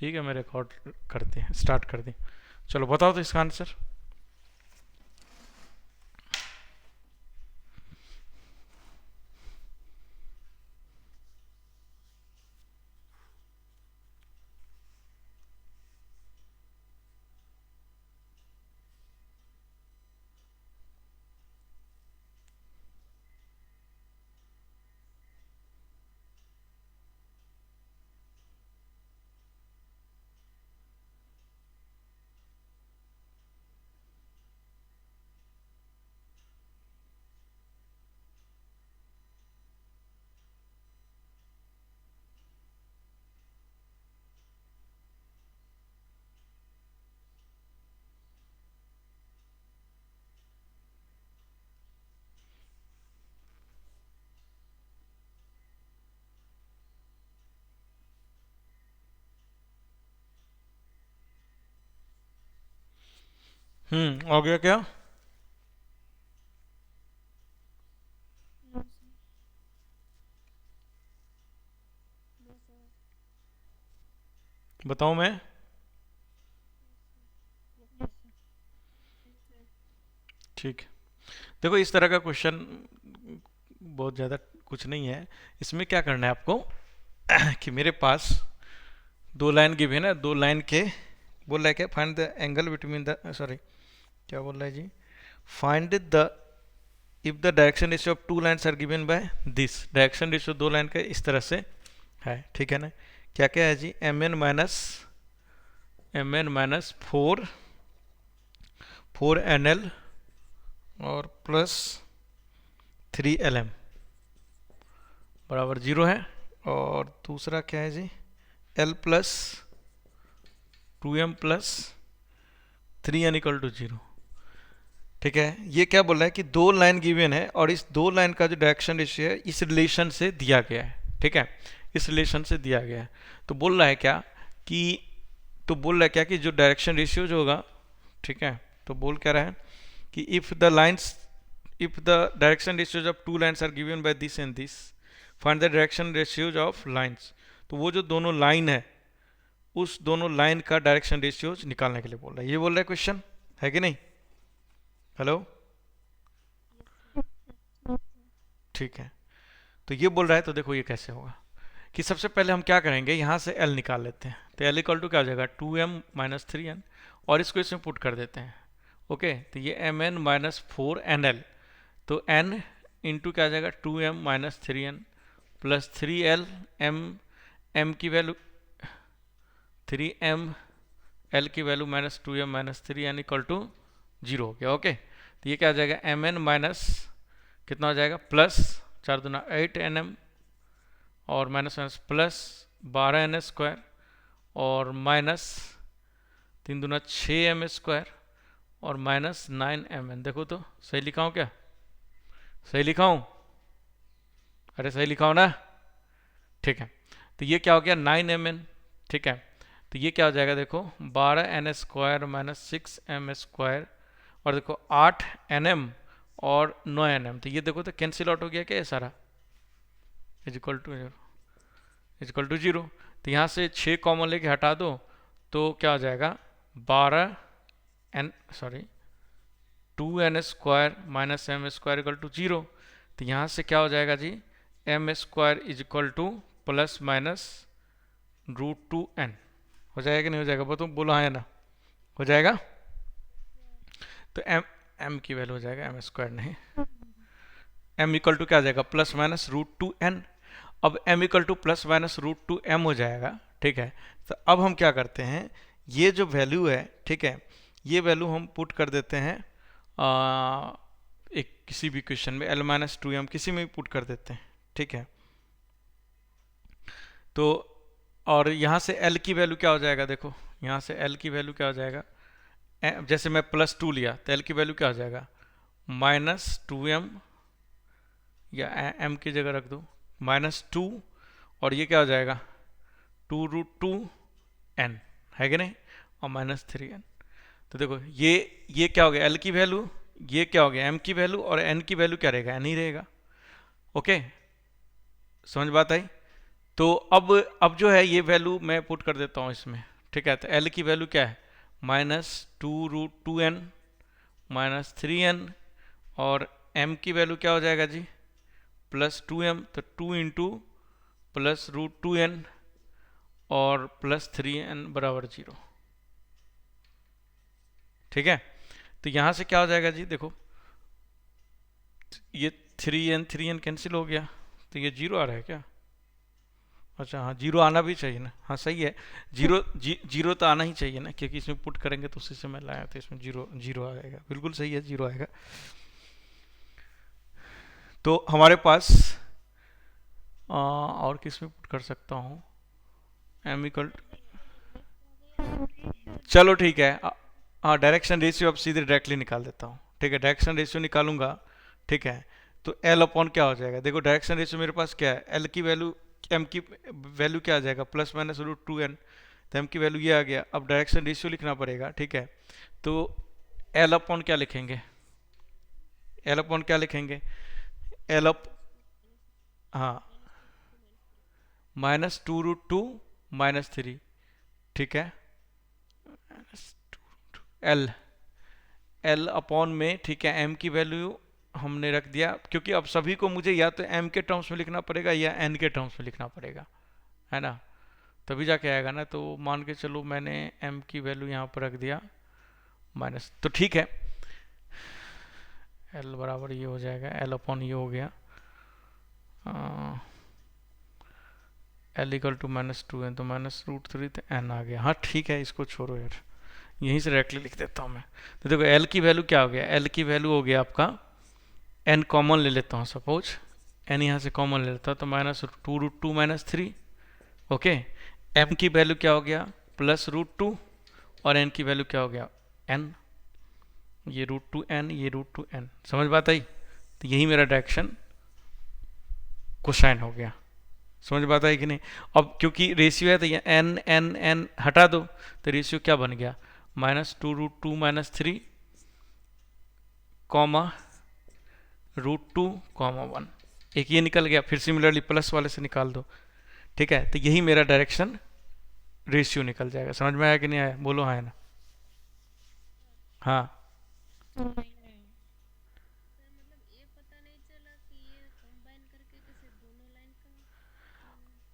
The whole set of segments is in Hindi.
ठीक है, मैं रिकॉर्ड करते हैं, स्टार्ट कर दें। चलो बताओ तो इसका आंसर। हो गया क्या? No sir. No sir. बताऊं मैं? Yes sir. Yes sir. ठीक है, देखो इस तरह का क्वेश्चन बहुत ज़्यादा कुछ नहीं है। इसमें क्या करना है आपको कि मेरे पास दो लाइन गिवन है, दो लाइन के बोल रहा है क्या, find the angle between the, sorry क्या बोल रहा है जी, find the if the direction ratio of two lines are given by this, direction ratio दो लाइन का इस तरह से है, ठीक है ना। क्या क्या है जी, M N minus four N L और प्लस 3 LM बराबर 0 है। और दूसरा क्या है जी, L+2M+3N = 0। ठीक है, ये क्या बोल रहा है कि दो लाइन गिवन है और इस दो लाइन का जो डायरेक्शन रेशियो है इस रिलेशन से दिया गया है, ठीक है, इस रिलेशन से दिया गया है। तो बोल रहा है क्या कि, तो बोल रहा है क्या कि जो डायरेक्शन रेशियो जो होगा, ठीक है, तो बोल क्या रहा है कि if the direction ratios of two lines are given by this and this, find the direction ratios of lines। तो वो जो दोनों लाइन है उस दोनों लाइन का डायरेक्शन रेशियोज निकालने के लिए बोल रहा है, ये बोल रहा है क्वेश्चन, है कि नहीं? Hello? Yes sir. Yes sir. ठीक है, तो ये बोल रहा है, तो देखो ये कैसे होगा कि सबसे पहले हम क्या करेंगे, यहाँ से L निकाल लेते हैं। तो L इक्वल टू क्या हो जाएगा, 2M-3N, और इसको इसमें पुट कर देते हैं। ओके, तो ये Mn-4NL, तो N इंटू क्या आ जाएगा, 2M-3N प्लस 3L, M की वैल्यू 3M, L की वैल्यू -2M-3N = 0 हो गया। ओके, तो ये क्या आ जाएगा, Mn माइनस कितना हो जाएगा, प्लस 4×8 NM और माइनस माइनस प्लस 12N² और माइनस 3×6M² और -9Mn। देखो तो सही लिखा हूँ क्या, सही लिखा हूँ? अरे सही लिखा हूँ ना? ठीक है, तो ये क्या हो गया, 9Mn। ठीक है, तो ये क्या हो जाएगा, देखो 12N² माइनस 6M², और देखो 8 NM और 9 NM, तो ये देखो तो कैंसिल आउट हो गया क्या, ये सारा इज इक्वल टू 0। तो यहाँ से 6 कॉमन लेके हटा दो तो क्या हो जाएगा, 12 N, sorry 2N² minus M² = 0। तो यहाँ से क्या हो जाएगा जी, M² = प्लस माइनस √2N। हो जाएगा कि नहीं हो जाएगा, बताओ, बोलो हाँ या ना, हो जाएगा? तो M की वैल्यू हो जाएगा M² नहीं, M = क्या आ जाएगा, प्लस माइनस √2N। अब M = प्लस माइनस √2M हो जाएगा, ठीक है। तो अब हम क्या करते हैं, ये जो वैल्यू है, ठीक है, ये वैल्यू हम पुट कर देते हैं एक किसी भी क्वेश्चन में, L-2M किसी में भी पुट कर देते हैं, ठीक है। तो और यहाँ से L की वैल्यू क्या हो जाएगा, देखो यहाँ से L की वैल्यू क्या हो जाएगा, जैसे मैं +2 लिया तो L की वैल्यू क्या हो जाएगा, -2M, या M की जगह रख दो -2, और ये क्या हो जाएगा 2√2N, है कि नहीं, और -3N। तो देखो ये क्या हो गया, L की वैल्यू, ये क्या हो गया M की वैल्यू, और N की वैल्यू क्या रहेगा, N ही रहेगा। ओके, समझ बात आई? तो अब जो है ये वैल्यू मैं पुट कर देता हूँ इसमें, ठीक है, तो एल की वैल्यू क्या है, -2√2n -3n, और m की वैल्यू क्या हो जाएगा जी, +2m, तो 2 इंटू +√2n और +3n बराबर 0। ठीक है, तो यहां से क्या हो जाएगा जी, देखो ये 3n कैंसिल हो गया, तो ये 0 आ रहा है क्या, अच्छा हाँ 0 आना भी चाहिए ना, हाँ सही है, 0 तो आना ही चाहिए ना, क्योंकि इसमें पुट करेंगे तो उसी से मैं लाया, तो इसमें 0 आएगा, बिल्कुल सही है, 0 आएगा। तो हमारे पास और किस में पुट कर सकता हूँ, m इक्वल, चलो ठीक है, हाँ डायरेक्शन रेशियो अब सीधे डायरेक्टली निकाल देता हूँ, ठीक है, डायरेक्शन रेशियो निकालूंगा, ठीक है, तो L अपॉन क्या हो जाएगा, देखो डायरेक्शन रेशियो मेरे पास क्या है, L की वैल्यू, M की वैल्यू क्या आ जाएगा, +-√2n, तो M की वैल्यू ये आ गया, अब डायरेक्शन रेशियो लिखना पड़ेगा, ठीक है, तो L अपॉन क्या लिखेंगे, L अपॉन क्या लिखेंगे, L अप, हाँ -2√2 -3, ठीक है, L L अपॉन में, ठीक है, M की वैल्यू हमने रख दिया, क्योंकि अब सभी को मुझे या तो M के टर्म्स में लिखना पड़ेगा या N के टर्म्स में लिखना पड़ेगा, है ना, तभी जाके आएगा ना, तो मान के चलो मैंने M की वैल्यू यहाँ पर रख दिया माइनस, तो ठीक है, L बराबर ये हो जाएगा, L अपॉन ये हो गया, L इक्वल टू -2n, तो -√3, तो N आ गया, हाँ ठीक है, इसको छोड़ो यार, यहीं से डायरेक्टली लिख देता हूँ मैं, तो देखो L की वैल्यू क्या हो गया, L की वैल्यू हो गया आपका, N कॉमन ले लेता हूँ, सपोज N यहाँ से कॉमन ले लेता हूँ, तो -2√2 -3, ओके, M की वैल्यू क्या हो गया, +√2, और N की वैल्यू क्या हो गया, N, ये √2n, ये √2n, समझ बात आई, तो यही मेरा डायरेक्शन कोसाइन हो गया, समझ बात आई कि नहीं, अब क्योंकि रेशियो है तो ये n n n हटा दो, तो रेशियो क्या बन गया, -2√2 -3 कॉमा √2 कॉमा 1, एक ये निकल गया, फिर सिमिलरली प्लस वाले से निकाल दो, ठीक है, तो यही मेरा डायरेक्शन रेशियो निकल जाएगा, समझ में आया कि नहीं आया, बोलो हाँ है ना, हाँ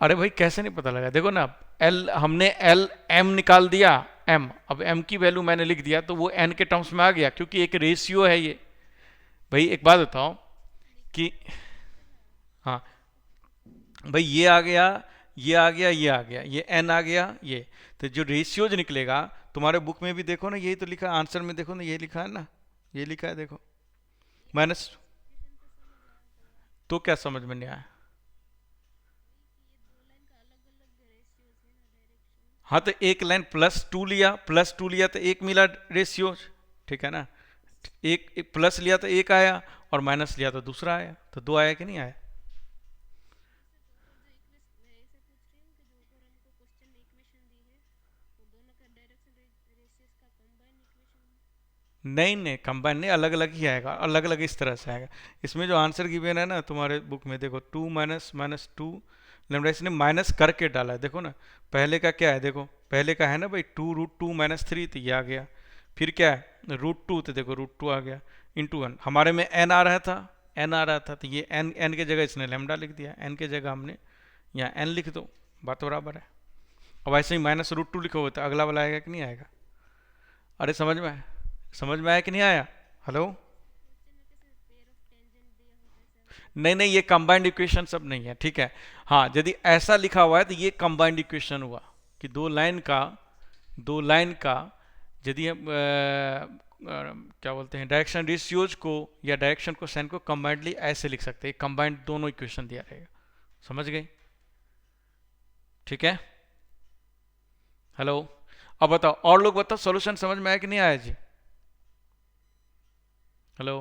अरे भाई कैसे नहीं पता लगा, देखो ना, L हमने L M निकाल दिया, M, अब M की वैल्यू मैंने लिख दिया, तो वो N के टर्म्स में आ गया, क्योंकि एक रेशियो है ये, भाई एक बात बताओ कि, हाँ भाई ये आ गया, ये आ गया, ये आ गया, ये N आ गया, ये, तो जो रेशियोज निकलेगा, तुम्हारे बुक में भी देखो ना, यही तो लिखा है, आंसर में देखो ना, ये लिखा है ना, ये लिखा है देखो, माइनस, तो क्या समझ में नहीं आया, हाँ तो एक लाइन +2 लिया तो एक मिला रेशियो, ठीक है ना, एक प्लस लिया तो एक आया, और माइनस लिया तो दूसरा आया, तो दो आया कि नहीं आया, नहीं नहीं कंबाइन नहीं, अलग अलग ही आएगा, अलग अलग इस तरह से आएगा, इसमें जो आंसर गिवन है ना तुम्हारे बुक में, देखो 2 -2 लैम्डा, इसने माइनस करके डाला है, देखो ना, पहले का क्या है, देखो पहले का है ना भाई 2√2 -3, तो ये आ गया, फिर क्या है √2, तो देखो √2 आ गया, इंटू 1, हमारे में n आ रहा था, n आ रहा था, तो ये n के जगह इसने लैम्डा लिख दिया, n के जगह हमने यहाँ n लिख दो, बात बराबर है, अब ऐसे ही -√2 लिखो तो अगला वाला आएगा कि नहीं आएगा, अरे समझ में आया कि नहीं आया, हेलो, नहीं नहीं ये कंबाइंड इक्वेशन सब नहीं है, ठीक है, हाँ यदि ऐसा लिखा हुआ है तो ये कंबाइंड इक्वेशन हुआ, कि दो लाइन का यदि हम क्या बोलते हैं, डायरेक्शन रेशियोज को या डायरेक्शन को साइन को कंबाइंडली ऐसे लिख सकते हैं, कंबाइंड दोनों इक्वेशन दिया रहेगा, समझ गए, ठीक है, हेलो, अब बताओ और लोग बताओ, सॉल्यूशन समझ में आया कि नहीं आया जी, हेलो,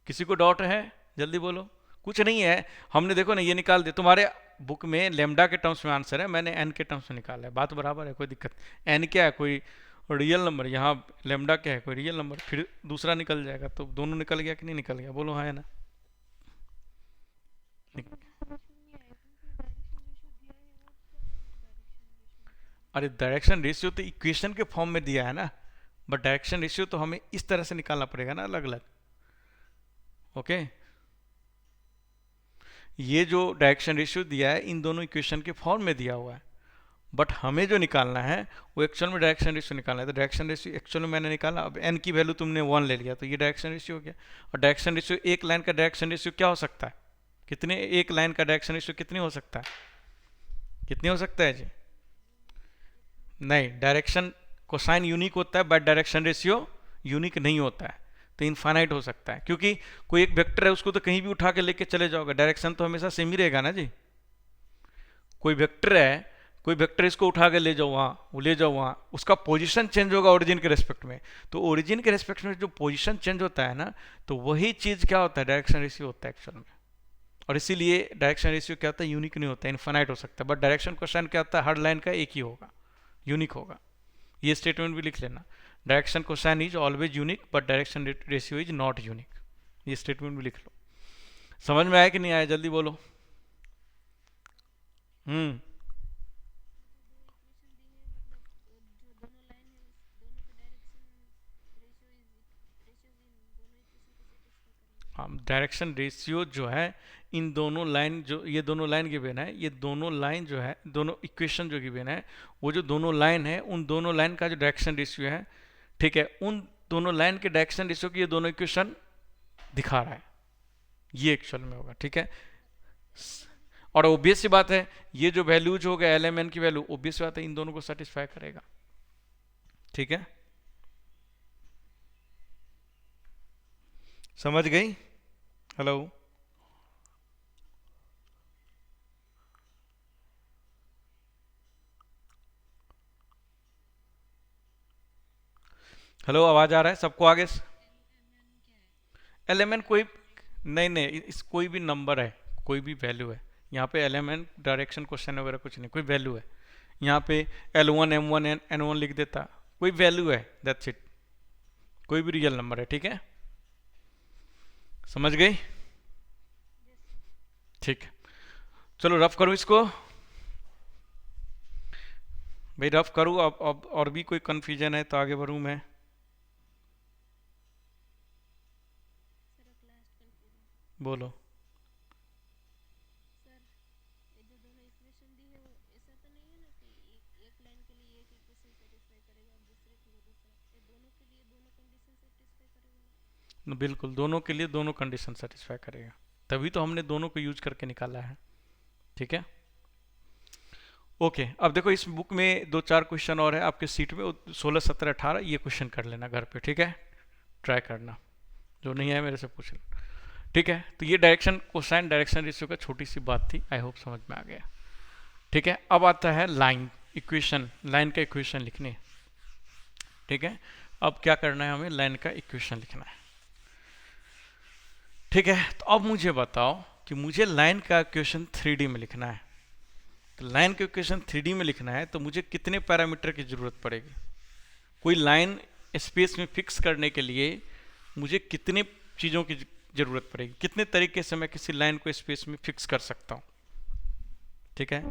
किसी को डाउट है, जल्दी बोलो, कुछ नहीं है, हमने देखो ना ये निकाल दिया, तुम्हारे बुक में लेमडा के टर्म्स में आंसर है, मैंने एन के टर्म्स में निकाला है, बात बराबर है, कोई दिक्कत, एन क्या है, कोई रियल नंबर, यहाँ लेमडा क्या है, कोई रियल नंबर, फिर दूसरा निकल जाएगा, तो दोनों निकल गया कि नहीं निकल गया, बोलो हाँ है ना, अरे डायरेक्शन रेशियो तो इक्वेशन के फॉर्म में दिया है ना, बट डायरेक्शन रेशियो तो हमें इस तरह से निकालना पड़ेगा ना, अलग अलग। ओके, ये जो डायरेक्शन रेशियो दिया है इन दोनों इक्वेशन के फॉर्म में दिया हुआ है, बट हमें जो निकालना है वो एक्चुअल में डायरेक्शन रेशियो निकालना है। तो डायरेक्शन रेशियो एक्चुअल में मैंने निकाला, अब एन की वैल्यू तुमने 1 ले लिया तो ये डायरेक्शन रेशियो हो गया। और डायरेक्शन रेशियो, एक लाइन का डायरेक्शन रेशियो क्या हो सकता है, कितने, एक लाइन का डायरेक्शन रेशियो कितने हो सकता है, कितने हो सकता है जी? नहीं, डायरेक्शन कोसाइन यूनिक होता है बट डायरेक्शन रेशियो यूनिक नहीं होता है। तो इनफाइनाइट हो सकता है, क्योंकि कोई एक वेक्टर है उसको तो कहीं भी उठा के लेके चले जाओगे, डायरेक्शन तो हमेशा सेम ही रहेगा ना जी। कोई वेक्टर है, कोई वेक्टर इसको उठा के ले जाओ वहाँ, वो ले जाओ वहाँ, उसका पोजीशन चेंज होगा ओरिजिन के रेस्पेक्ट में। तो ओरिजिन के रेस्पेक्ट में जो पोजीशन चेंज होता है ना, तो वही चीज़ क्या होता है, डायरेक्शन रेशियो होता है एक्चुअल में। और इसीलिए डायरेक्शन रेशियो क्या होता है, यूनिक नहीं होता है, इनफाइनाइट हो सकता है। बट डायरेक्शन कोसाइन क्या होता है, हर लाइन का एक ही होगा, यूनिक होगा। ये स्टेटमेंट भी लिख लेना, direction cosine is always unique but direction ratio is not unique. ये स्टेटमेंट भी लिख लो। समझ में आया कि नहीं आया, जल्दी बोलो। हम्म, हम डायरेक्शन रेशियो जो है इन दोनों लाइन, जो ये दोनों लाइन गिवन है, ये दोनों लाइन जो है, दोनों इक्वेशन जो गिवन है, वो जो दोनों लाइन है उन दोनों लाइन का जो डायरेक्शन रेशियो है, ठीक है, उन दोनों लाइन के डायरेक्शन रेशियो की ये दोनों इक्वेशन दिखा रहा है, ये एक्चुअल में होगा। ठीक है, और ओबियस सी बात है, ये जो वैल्यूज हो गया एल एम एन की वैल्यू, ओबियस सी बात है इन दोनों को सेटिस्फाई करेगा। ठीक है, समझ गई? हेलो, हेलो, आवाज आ रहा है सबको आगे? एल एम एन कोई नहीं, नहीं, इस कोई भी नंबर है, कोई भी वैल्यू है, यहाँ पे L M N direction question वगैरह कुछ नहीं, कोई वैल्यू है, यहाँ पे L one M one N one लिख देता, कोई वैल्यू है, दैट्स इट, कोई भी रियल नंबर है। ठीक है, समझ गई? ठीक है, चलो रफ करूँ इसको भाई, रफ करूँ। अब और भी कोई कन्फ्यूजन है तो आगे बढ़ूँ मैं? बोलो। बिल्कुल, दोनों के लिए दोनों कंडीशन सेटिस्फाई करेगा, तभी तो हमने दोनों को यूज करके निकाला है। ठीक है, ओके। अब देखो इस बुक में दो चार क्वेश्चन और है आपके सीट में, 16 17 18 ये क्वेश्चन कर लेना घर पे। ठीक है, ट्राई करना, जो नहीं है मेरे से पूछ लेना। ठीक है, तो ये डायरेक्शन कोसाइन डायरेक्शन रेशियो का छोटी सी बात थी, आई होप समझ में आ गया। ठीक है, अब आता है लाइन इक्वेशन, लाइन का इक्वेशन लिखने। ठीक है, अब क्या करना है, हमें लाइन का इक्वेशन लिखना है। ठीक है, तो अब मुझे बताओ कि मुझे लाइन का इक्वेशन 3D में लिखना है। तो लाइन का इक्वेशन 3D में लिखना है तो मुझे कितने पैरामीटर की जरूरत पड़ेगी? कोई लाइन स्पेस में फिक्स करने के लिए मुझे कितने चीज़ों की जरूरत पड़ेगी, कितने तरीके से मैं किसी लाइन को स्पेस में फिक्स कर सकता हूँ? ठीक है,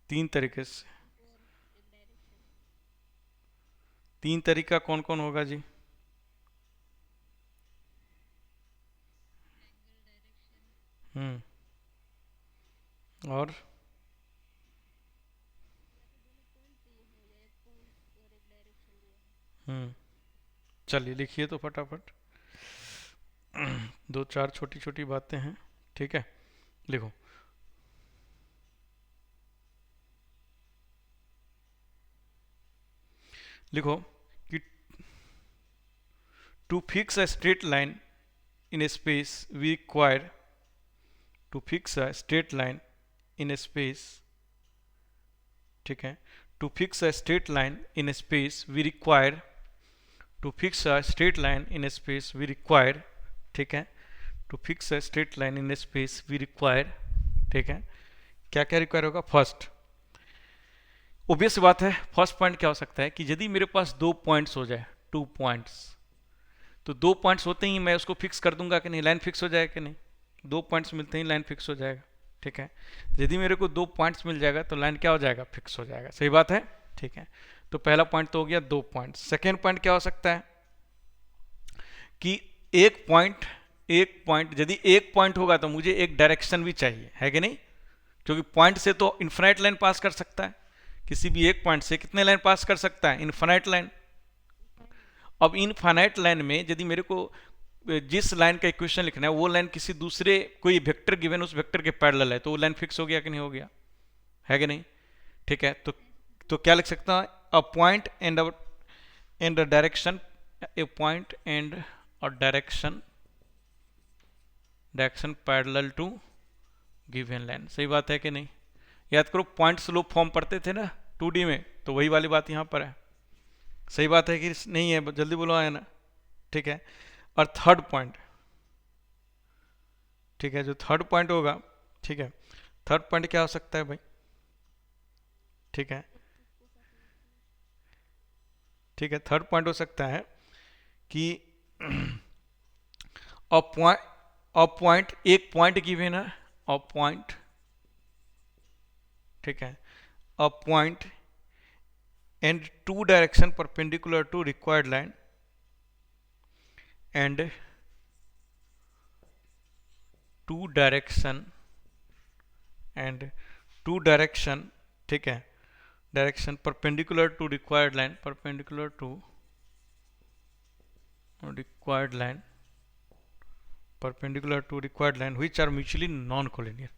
3 तरीके से। 3 तरीका कौन कौन होगा जी? और चलिए लिखिए तो फटाफट। दो चार छोटी छोटी बातें हैं। ठीक है, लिखो। लिखो कि to fix a straight line in a space we require, to fix a straight line in a space, ठीक है, to fix a straight line in a space we require, to fix a straight line in a space we require, ठीक है, to fix a straight line in a space we require, ठीक है, क्या क्या रिक्वायर होगा? फर्स्ट, ओबियस बात है, फर्स्ट पॉइंट क्या हो सकता है कि यदि मेरे पास 2 पॉइंट्स हो जाए, 2 पॉइंट्स, तो 2 पॉइंट्स होते ही मैं उसको फिक्स कर दूंगा कि नहीं, लाइन फिक्स हो जाएगा कि नहीं? 2 पॉइंट्स मिलते ही लाइन फिक्स हो जाएगा। ठीक है। यदि मेरे को 2 पॉइंट्स मिल जाएगा तो लाइन क्या हो जाएगा, फिक्स हो जाएगा। सही बात है, ठीक है। तो पहला पॉइंट तो हो गया 2 पॉइंट। सेकेंड पॉइंट क्या हो सकता है कि एक पॉइंट यदि एक पॉइंट होगा तो मुझे एक डायरेक्शन भी चाहिए, है कि नहीं? क्योंकि पॉइंट से तो इन्फिनाइट लाइन पास कर सकता है, किसी भी एक पॉइंट से कितने लाइन पास कर सकता है, इन्फिनाइट लाइन। अब इनफाइनाइट लाइन में यदि मेरे को जिस लाइन का इक्वेशन लिखना है वो लाइन किसी दूसरे कोई वेक्टर गिवन उस वेक्टर के पैरेलल है, तो वो लाइन फिक्स हो गया कि नहीं हो गया, है कि नहीं? ठीक है। तो क्या लिख सकता हूं, a point and the direction, a point and a direction parallel to given line. सही बात है कि नहीं? याद करो पॉइंट स्लोप फॉर्म पढ़ते थे ना 2D में, तो वही वाली बात यहां पर है। सही बात है कि नहीं है? जल्दी बोलो, आया ना? ठीक है। और थर्ड पॉइंट, ठीक है, जो थर्ड पॉइंट होगा, ठीक है, थर्ड पॉइंट क्या हो सकता है भाई? ठीक है, ठीक है, थर्ड पॉइंट हो सकता है कि पॉइंट एक पॉइंट गिवन है, अ पॉइंट, ठीक है, a point and two direction perpendicular to required line and two direction ठीक है, direction perpendicular to required line, perpendicular to required line which are mutually non-collinear,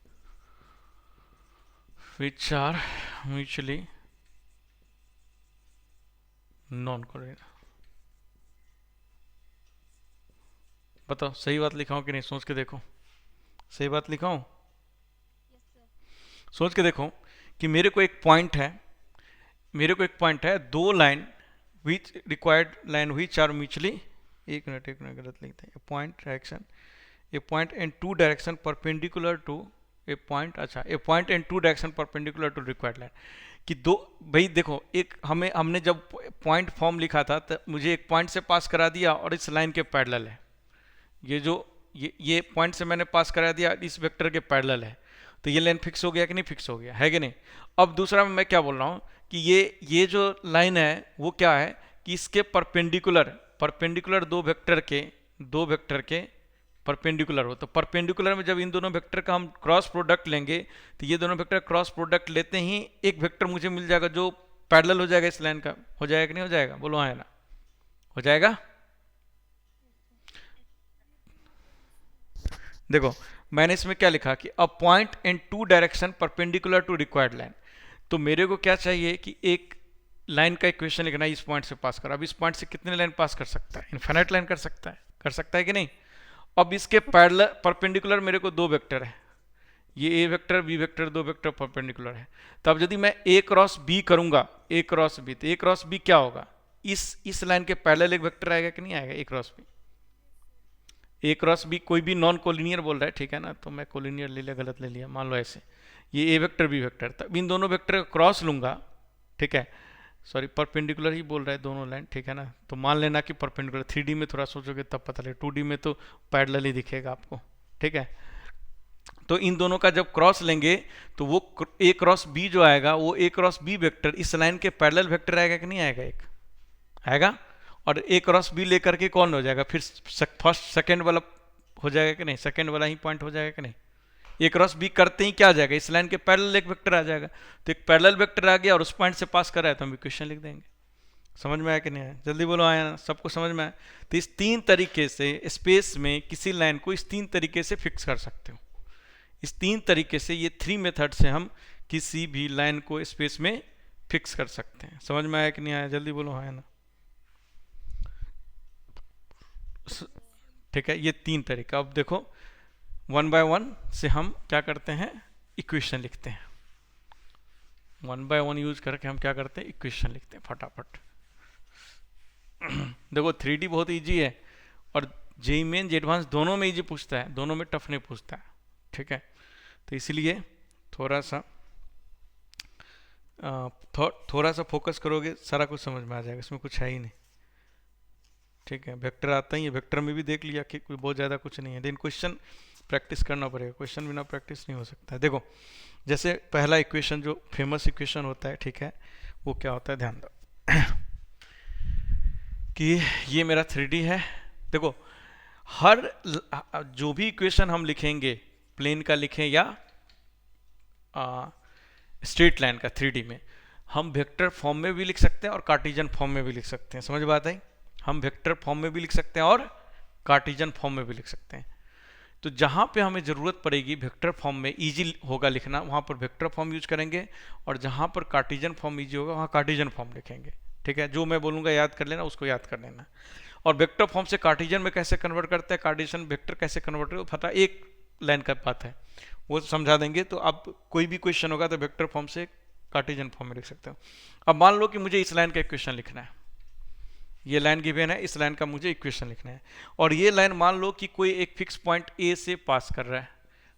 बताओ सही बात लिखा हूं कि नहीं? सोच के देखो, सही बात लिखा हूं? Yes sir. सोच के देखो कि मेरे को एक पॉइंट है, दो line which required line which are mutually, एक मिनट गलत लिखते हैं, a point and two direction perpendicular to a point, अच्छा, a point and two direction perpendicular to required line, कि दो, भाई देखो, एक हमने जब पॉइंट फॉर्म लिखा था तो मुझे एक पॉइंट से पास करा दिया और इस लाइन के पैरेलल है, ये जो ये पॉइंट से मैंने पास करा दिया इस वेक्टर के पैरेलल है, तो ये लाइन फिक्स हो गया कि नहीं? फिक्स हो गया, है कि नहीं? अब दूसरा मैं क्या बोल रहा हूँ कि ये जो लाइन है वो क्या है कि इसके परपेंडिकुलर दो वेक्टर के परपेंडिकुलर हो, तो परपेंडिकुलर में जब इन दोनों वेक्टर का हम क्रॉस प्रोडक्ट लेंगे तो ये दोनों वेक्टर क्रॉस प्रोडक्ट लेते ही एक वेक्टर मुझे मिल जाएगा जो पैरेलल हो जाएगा इस लाइन का। हो जाएगा कि नहीं हो जाएगा? बोलो हाँ ना, हो जाएगा। देखो मैंने इसमें क्या लिखा कि a point and two direction perpendicular to required line, तो मेरे को क्या चाहिए कि एक लाइन का इक्वेशन लिखना है, इस पॉइंट से पास कर। अब इस पॉइंट से कितने लाइन पास कर सकता है? इनफाइनाइट लाइन कर सकता है कि नहीं? अब इसके पैरेलल परपेंडिकुलर मेरे को दो वेक्टर है, ये ए वेक्टर बी वेक्टर, दो वेक्टर परपेंडिकुलर है। तब यदि मैं ए क्रॉस बी करूंगा, ए क्रॉस बी, तो ए क्रॉस बी क्या होगा? इस लाइन के पैरेलल एक वेक्टर आएगा कि नहीं आएगा? ए क्रॉस बी, ए क्रॉस बी कोई भी नॉन कोलिनियर बोल रहा है, ठीक है ना? तो मैं कोलिनियर ले लिया, गलत ले लिया, मान लो ऐसे, ये ए वेक्टर बी वेक्टर, तब इन दोनों वेक्टर का क्रॉस लूंगा, ठीक है, सॉरी परपेंडिकुलर ही बोल रहा है दोनों लाइन, ठीक है ना? तो मान लेना कि परपेंडिकुलर, 3D में थोड़ा सोचोगे तब पता लगे, 2D में तो पैरेलल ही दिखेगा आपको, ठीक है? तो इन दोनों का जब क्रॉस लेंगे तो वो ए क्रॉस बी जो आएगा वो ए क्रॉस बी वेक्टर इस लाइन के पैरेलल वेक्टर आएगा कि नहीं आएगा? एक आएगा। और ए क्रॉस बी लेकर के कौन हो जाएगा फिर? फर्स्ट सेकंड वाला हो जाएगा कि नहीं? सेकंड वाला ही पॉइंट हो जाएगा कि नहीं? ए क्रॉस बी करते ही क्या आ जाएगा? इस लाइन के पैरेलल एक वेक्टर आ जाएगा, तो एक पैरेलल वेक्टर आ गया और उस पॉइंट से पास कर रहा है तो हम इक्वेशन लिख देंगे। समझ में आया कि नहीं आया? जल्दी बोलो, आया ना? सबको समझ में आया? तो इस तीन तरीके से स्पेस में किसी लाइन को इस तीन तरीके से फिक्स कर सकते हो। इस तीन तरीके से, ये 3 मेथड से हम किसी भी लाइन को स्पेस में फिक्स कर सकते हैं। समझ में आया कि नहीं आया? जल्दी बोलो, हाँ ना? ठीक है, ये तीन तरीका। अब देखो 1 बाय 1 से हम क्या करते हैं? इक्वेशन लिखते हैं। 1 बाय 1 यूज करके हम क्या करते हैं? इक्वेशन लिखते हैं फटाफट। देखो 3D बहुत इजी है और जेईई मेन जे एडवांस दोनों में इजी पूछता है, दोनों में टफ नहीं पूछता है, ठीक है? तो इसलिए थोड़ा सा फोकस करोगे सारा कुछ समझ में आ जाएगा, इसमें कुछ है ही नहीं, ठीक है? वेक्टर आता ही है, वेक्टर में भी देख लिया कि कोई बहुत ज़्यादा कुछ नहीं है। देन क्वेश्चन प्रैक्टिस करना पड़ेगा, क्वेश्चन बिना प्रैक्टिस नहीं हो सकता है। देखो जैसे पहला इक्वेशन जो फेमस इक्वेशन होता है, ठीक है, वो क्या होता है, ध्यान दो कि ये मेरा 3D है। देखो हर जो भी इक्वेशन हम लिखेंगे, प्लेन का लिखें या स्ट्रेट लाइन का 3D में, हम वेक्टर फॉर्म में भी लिख सकते हैं और कार्टेशियन फॉर्म में भी लिख सकते हैं। समझ बात आई? हम वेक्टर फॉर्म में भी लिख सकते हैं और कार्टेशियन फॉर्म में भी लिख सकते हैं। तो जहाँ पे हमें ज़रूरत पड़ेगी वेक्टर फॉर्म में, इजी होगा लिखना, वहाँ पर वेक्टर फॉर्म यूज करेंगे, और जहाँ पर कार्टेशियन फॉर्म इजी होगा वहाँ कार्टेशियन फॉर्म लिखेंगे। ठीक है, जो मैं बोलूँगा याद कर लेना, उसको याद कर लेना। और वेक्टर फॉर्म से कार्टेशियन में कैसे कन्वर्ट करते हैं, कार्टेशियन वेक्टर कैसे कन्वर्ट करते हैं, पता एक लाइन का बात है, वो समझा देंगे। तो अब कोई भी क्वेश्चन होगा तो वेक्टर फॉर्म से कार्टेशियन फॉर्म में लिख सकते हो। अब मान लो कि मुझे इस लाइन का इक्वेशन लिखना है, ये लाइन गिवन है, इस लाइन का मुझे इक्वेशन लिखना है, और ये लाइन मान लो कि कोई एक फिक्स पॉइंट ए से पास कर रहा है,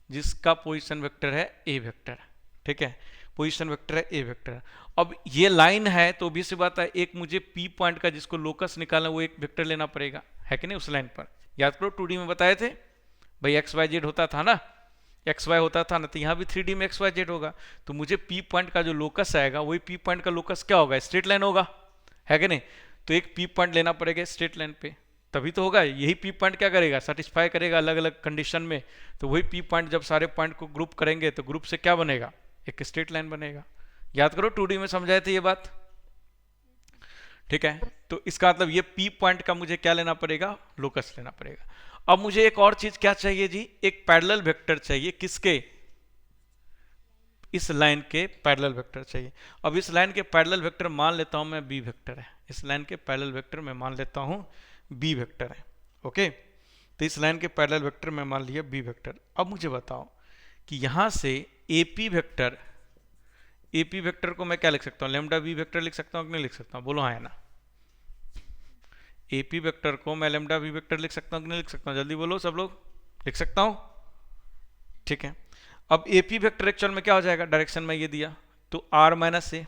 जिसका पोजीशन वेक्टर है ए वेक्टर। ठीक है, पोजीशन वेक्टर है ए वेक्टर। अब ये लाइन है तो भी सी बात है, एक मुझे पी पॉइंट का जिसको लोकस निकालना, वो एक वेक्टर लेना पड़ेगा, है कि नहीं, उस लाइन पर। याद करो 2D में बताए थे भाई, एक्स वाई जेड होता था ना, एक्स वाई होता था ना, तो यहाँ भी 3D में एक्स वाई जेड होगा। तो मुझे पी पॉइंट का जो लोकस आएगा, वही पी पॉइंट का लोकस क्या होगा, स्ट्रेट लाइन होगा, है कि नहीं। तो एक पी पॉइंट लेना पड़ेगा स्ट्रेट लाइन पे, तभी तो होगा। यही पी पॉइंट क्या करेगा, सेटिस्फाई करेगा अलग अलग कंडीशन में। तो वही पी पॉइंट जब सारे पॉइंट को ग्रुप करेंगे तो ग्रुप से क्या बनेगा, एक स्ट्रेट लाइन बनेगा। याद करो 2D में समझाए थे ये बात। ठीक है, तो इसका मतलब ये पी पॉइंट का मुझे क्या लेना पड़ेगा, लोकस लेना पड़ेगा। अब मुझे एक और चीज क्या चाहिए जी, एक पैरेलल वेक्टर चाहिए, किसके, इस लाइन के पैरेलल वेक्टर चाहिए। अब इस लाइन के पैरेलल वेक्टर मान लेता हूं मैं बी वेक्टर है, इस लाइन के पैरेलल वेक्टर मैं मान लेता हूं बी वेक्टर है। ओके, तो इस लाइन के पैरेलल वेक्टर मैं मान लिया बी वेक्टर। अब मुझे बताओ कि यहां से एपी वेक्टर, एपी वेक्टर को मैं क्या लिख सकता हूं, लैम्डा बी वेक्टर लिख सकता हूं कि नहीं लिख सकता हूं, बोलो हाँ या ना। एपी वेक्टर को मैं लैम्डा बी वेक्टर लिख सकता हूं कि नहीं लिख सकता हूं, जल्दी बोलो सब लोग, लिख सकता हूं। ठीक है, अब एपी वेक्टर एक्चुअल में क्या हो जाएगा, डायरेक्शन में ये दिया तो आर माइनस ए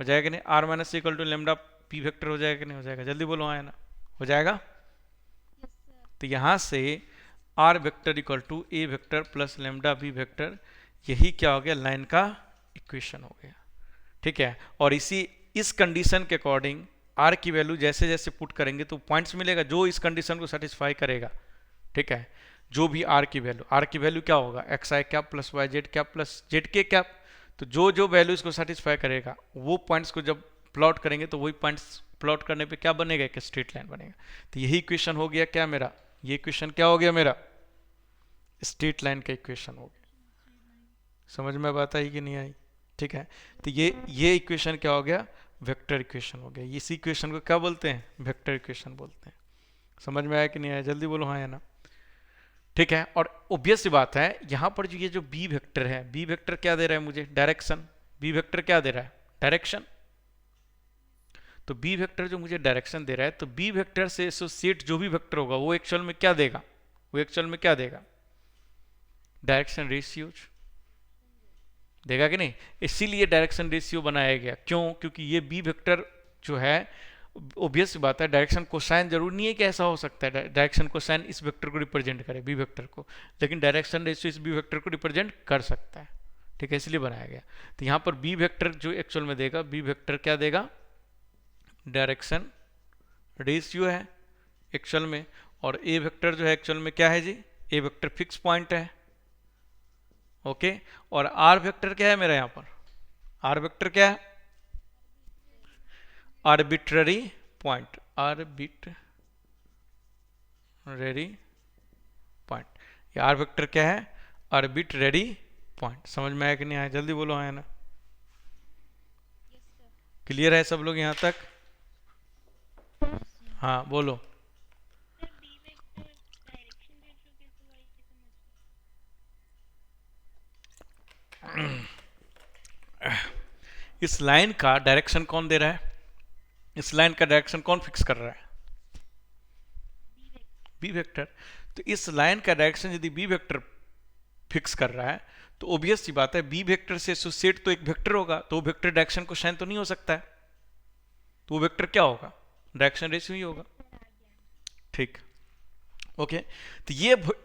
हो जाएगा कि नहीं, R minus equal to lambda P vector हो जाएगा कि नहीं हो जाएगा, जल्दी बोलो हाँ या ना, हो जाएगा। Yes, sir. तो यहां से R vector equal to A vector plus lambda B vector, यही क्या हो गया, लाइन का इक्वेशन हो गया। ठीक है, और इस कंडीशन के अकॉर्डिंग आर की वैल्यू जैसे जैसे पुट करेंगे तो पॉइंट्स मिलेगा जो इस कंडीशन को सेटिस्फाई करेगा। ठीक है, जो भी आर की वैल्यू क्या होगा, x i cap plus y z cap plus z k cap. तो जो जो वैल्यू इसको सेटिस्फाई करेगा, वो पॉइंट्स को जब प्लॉट करेंगे तो वही पॉइंट्स प्लॉट करने पे क्या बनेगा, एक स्ट्रेट लाइन बनेगा। तो यही इक्वेशन हो गया क्या मेरा, ये इक्वेशन क्या हो गया मेरा, स्ट्रेट लाइन का इक्वेशन हो गया। समझ में बात आई कि नहीं आई? ठीक है, तो ये इक्वेशन क्या हो गया, वेक्टर इक्वेशन हो गया। इसी इक्वेशन को क्या बोलते हैं, वेक्टर इक्वेशन बोलते हैं। समझ में आया कि नहीं आया, जल्दी बोलो हाँ या ना। ठीक है, और ऑब्वियस सी बात है यहां पर जो ये जो बी वेक्टर है, बी वेक्टर क्या दे रहा है मुझे, डायरेक्शन। बी वेक्टर क्या दे रहा है, डायरेक्शन। तो बी वेक्टर जो मुझे डायरेक्शन दे रहा है, तो बी वेक्टर से एसोसिएट जो भी वेक्टर होगा वो एक्चुअल में क्या देगा, वो एक्चुअल में क्या देगा, डायरेक्शन रेशियोज देगा कि नहीं। इसीलिए डायरेक्शन रेशियो बनाया गया, क्यों, क्योंकि ये बी वेक्टर जो है, ऑब्वियस बात है डायरेक्शन कोसाइन जरूरी नहीं है कि ऐसा हो सकता है डायरेक्शन कोसाइन इस वेक्टर को रिप्रेजेंट करे, बी वेक्टर को, लेकिन डायरेक्शन रेशियो इस बी वेक्टर को रिप्रेजेंट कर सकता है। ठीक है, इसलिए बनाया गया। तो यहाँ पर बी वेक्टर जो एक्चुअल में देगा, बी वेक्टर क्या देगा, डायरेक्शन रेशियो है एक्चुअल में, और ए वेक्टर जो है एक्चुअल में क्या है जी, ए वेक्टर फिक्स पॉइंट है। ओके, और आर वेक्टर क्या है मेरा, यहाँ पर आर वेक्टर क्या है, आर्बिट्ररी पॉइंट, आर्बिट्ररी पॉइंट। ये आर वेक्टर क्या है, आर्बिट्ररी पॉइंट। समझ में आया कि नहीं आया, जल्दी बोलो हाँ या ना। Yes, sir. क्लियर है सब लोग यहाँ तक? हाँ बोलो। Sir, B vector direction ratio कैसे y के समझ? इस लाइन का डायरेक्शन कौन दे रहा है, इस लाइन का डायरेक्शन कौन फिक्स कर रहा है, B vector. B vector. तो इस लाइन का डायरेक्शन यदि बी वेक्टर फिक्स कर रहा है, तो ऑब्वियस सी बात है बी वेक्टर से एसोसिएट तो एक वेक्टर होगा, तो वो वेक्टर डायरेक्शन कोसाइन तो नहीं हो सकता है, तो वो वेक्टर क्या होगा, डायरेक्शन रेशियो ही होगा। ठीक, ओके, तो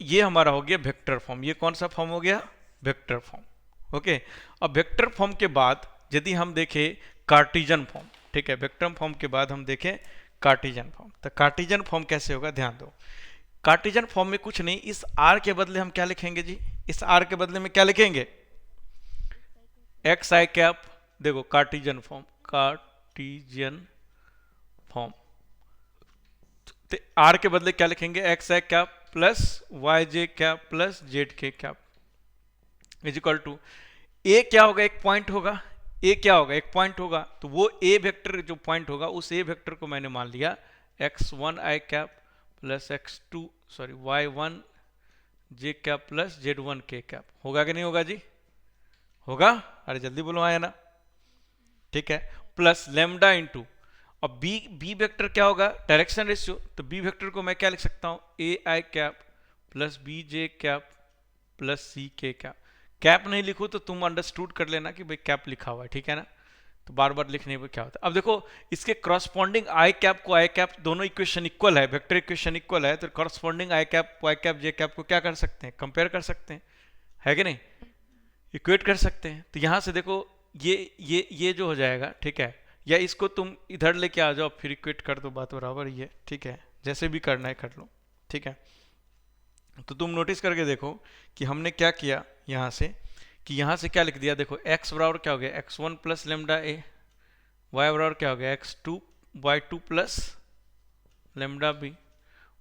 ये हमारा हो गया वेक्टर फॉर्म। ये कौन सा फॉर्म हो गया? Vector form. ओके, अब वेक्टर फॉर्म के बाद यदि हम देखें कार्टिजन फॉर्म, ठीक है, वेक्टर फॉर्म के बाद हम देखें कार्टिजन फॉर्म। तो कार्टिजन फॉर्म कैसे होगा, ध्यान दो। कार्टिजन फॉर्म में कुछ नहीं, इस आर के बदले हम क्या लिखेंगे जी? इस आर के बदले में क्या लिखेंगे? X i cap. देखो कार्टिजन फॉर्म, कार्टिजन फॉर्म, तो आर के बदले क्या लिखेंगे? X i cap plus Y J cap plus z k cap is equal to ए क्या होगा? एक पॉइंट होगा। ए क्या होगा? एक पॉइंट होगा। तो वो ए वेक्टर जो पॉइंट होगा, उस ए वेक्टर को मैंने मान लिया x1 i cap plus x2 sorry y1 j cap plus z1 k cap. होगा कि नहीं होगा जी? होगा? अरे जल्दी बोलो, आया ना? ठीक है, प्लस लेमडा इंटू, अब बी वेक्टर क्या होगा? Direction ratio. तो बी वेक्टर को मैं क्या लिख सकता हूं? A i cap plus b j cap plus c k cap. Cap नहीं लिखूं तो तुम अंडरस्टूड कर लेना कि भाई कैप लिखा हुआ है, ठीक है ना? तो बार बार लिखने पर क्या होता है? अब देखो, इसके करस्पॉन्डिंग आई कैप को आई कैप, दोनों इक्वेशन इक्वल है, वेक्टर इक्वेशन इक्वल है, तो करस्पॉन्डिंग आई कैप वाई कैप जे कैप को क्या कर सकते हैं? कंपेयर कर सकते हैं, है कि नहीं? इक्वेट कर सकते हैं। तो यहां से देखो, ये जो हो जाएगा, ठीक है, या इसको तुम इधर लेके आ जाओ, फिर इक्वेट कर दो, बात बराबर ही है, ठीक है, जैसे भी करना है कर लो, ठीक है। तो तुम नोटिस करके देखो कि हमने क्या किया यहाँ से, कि यहाँ से क्या लिख दिया? देखो x बराबर क्या हो गया? x1 plus lambda A, y बराबर क्या हो गया? x2 y2 plus lambda B,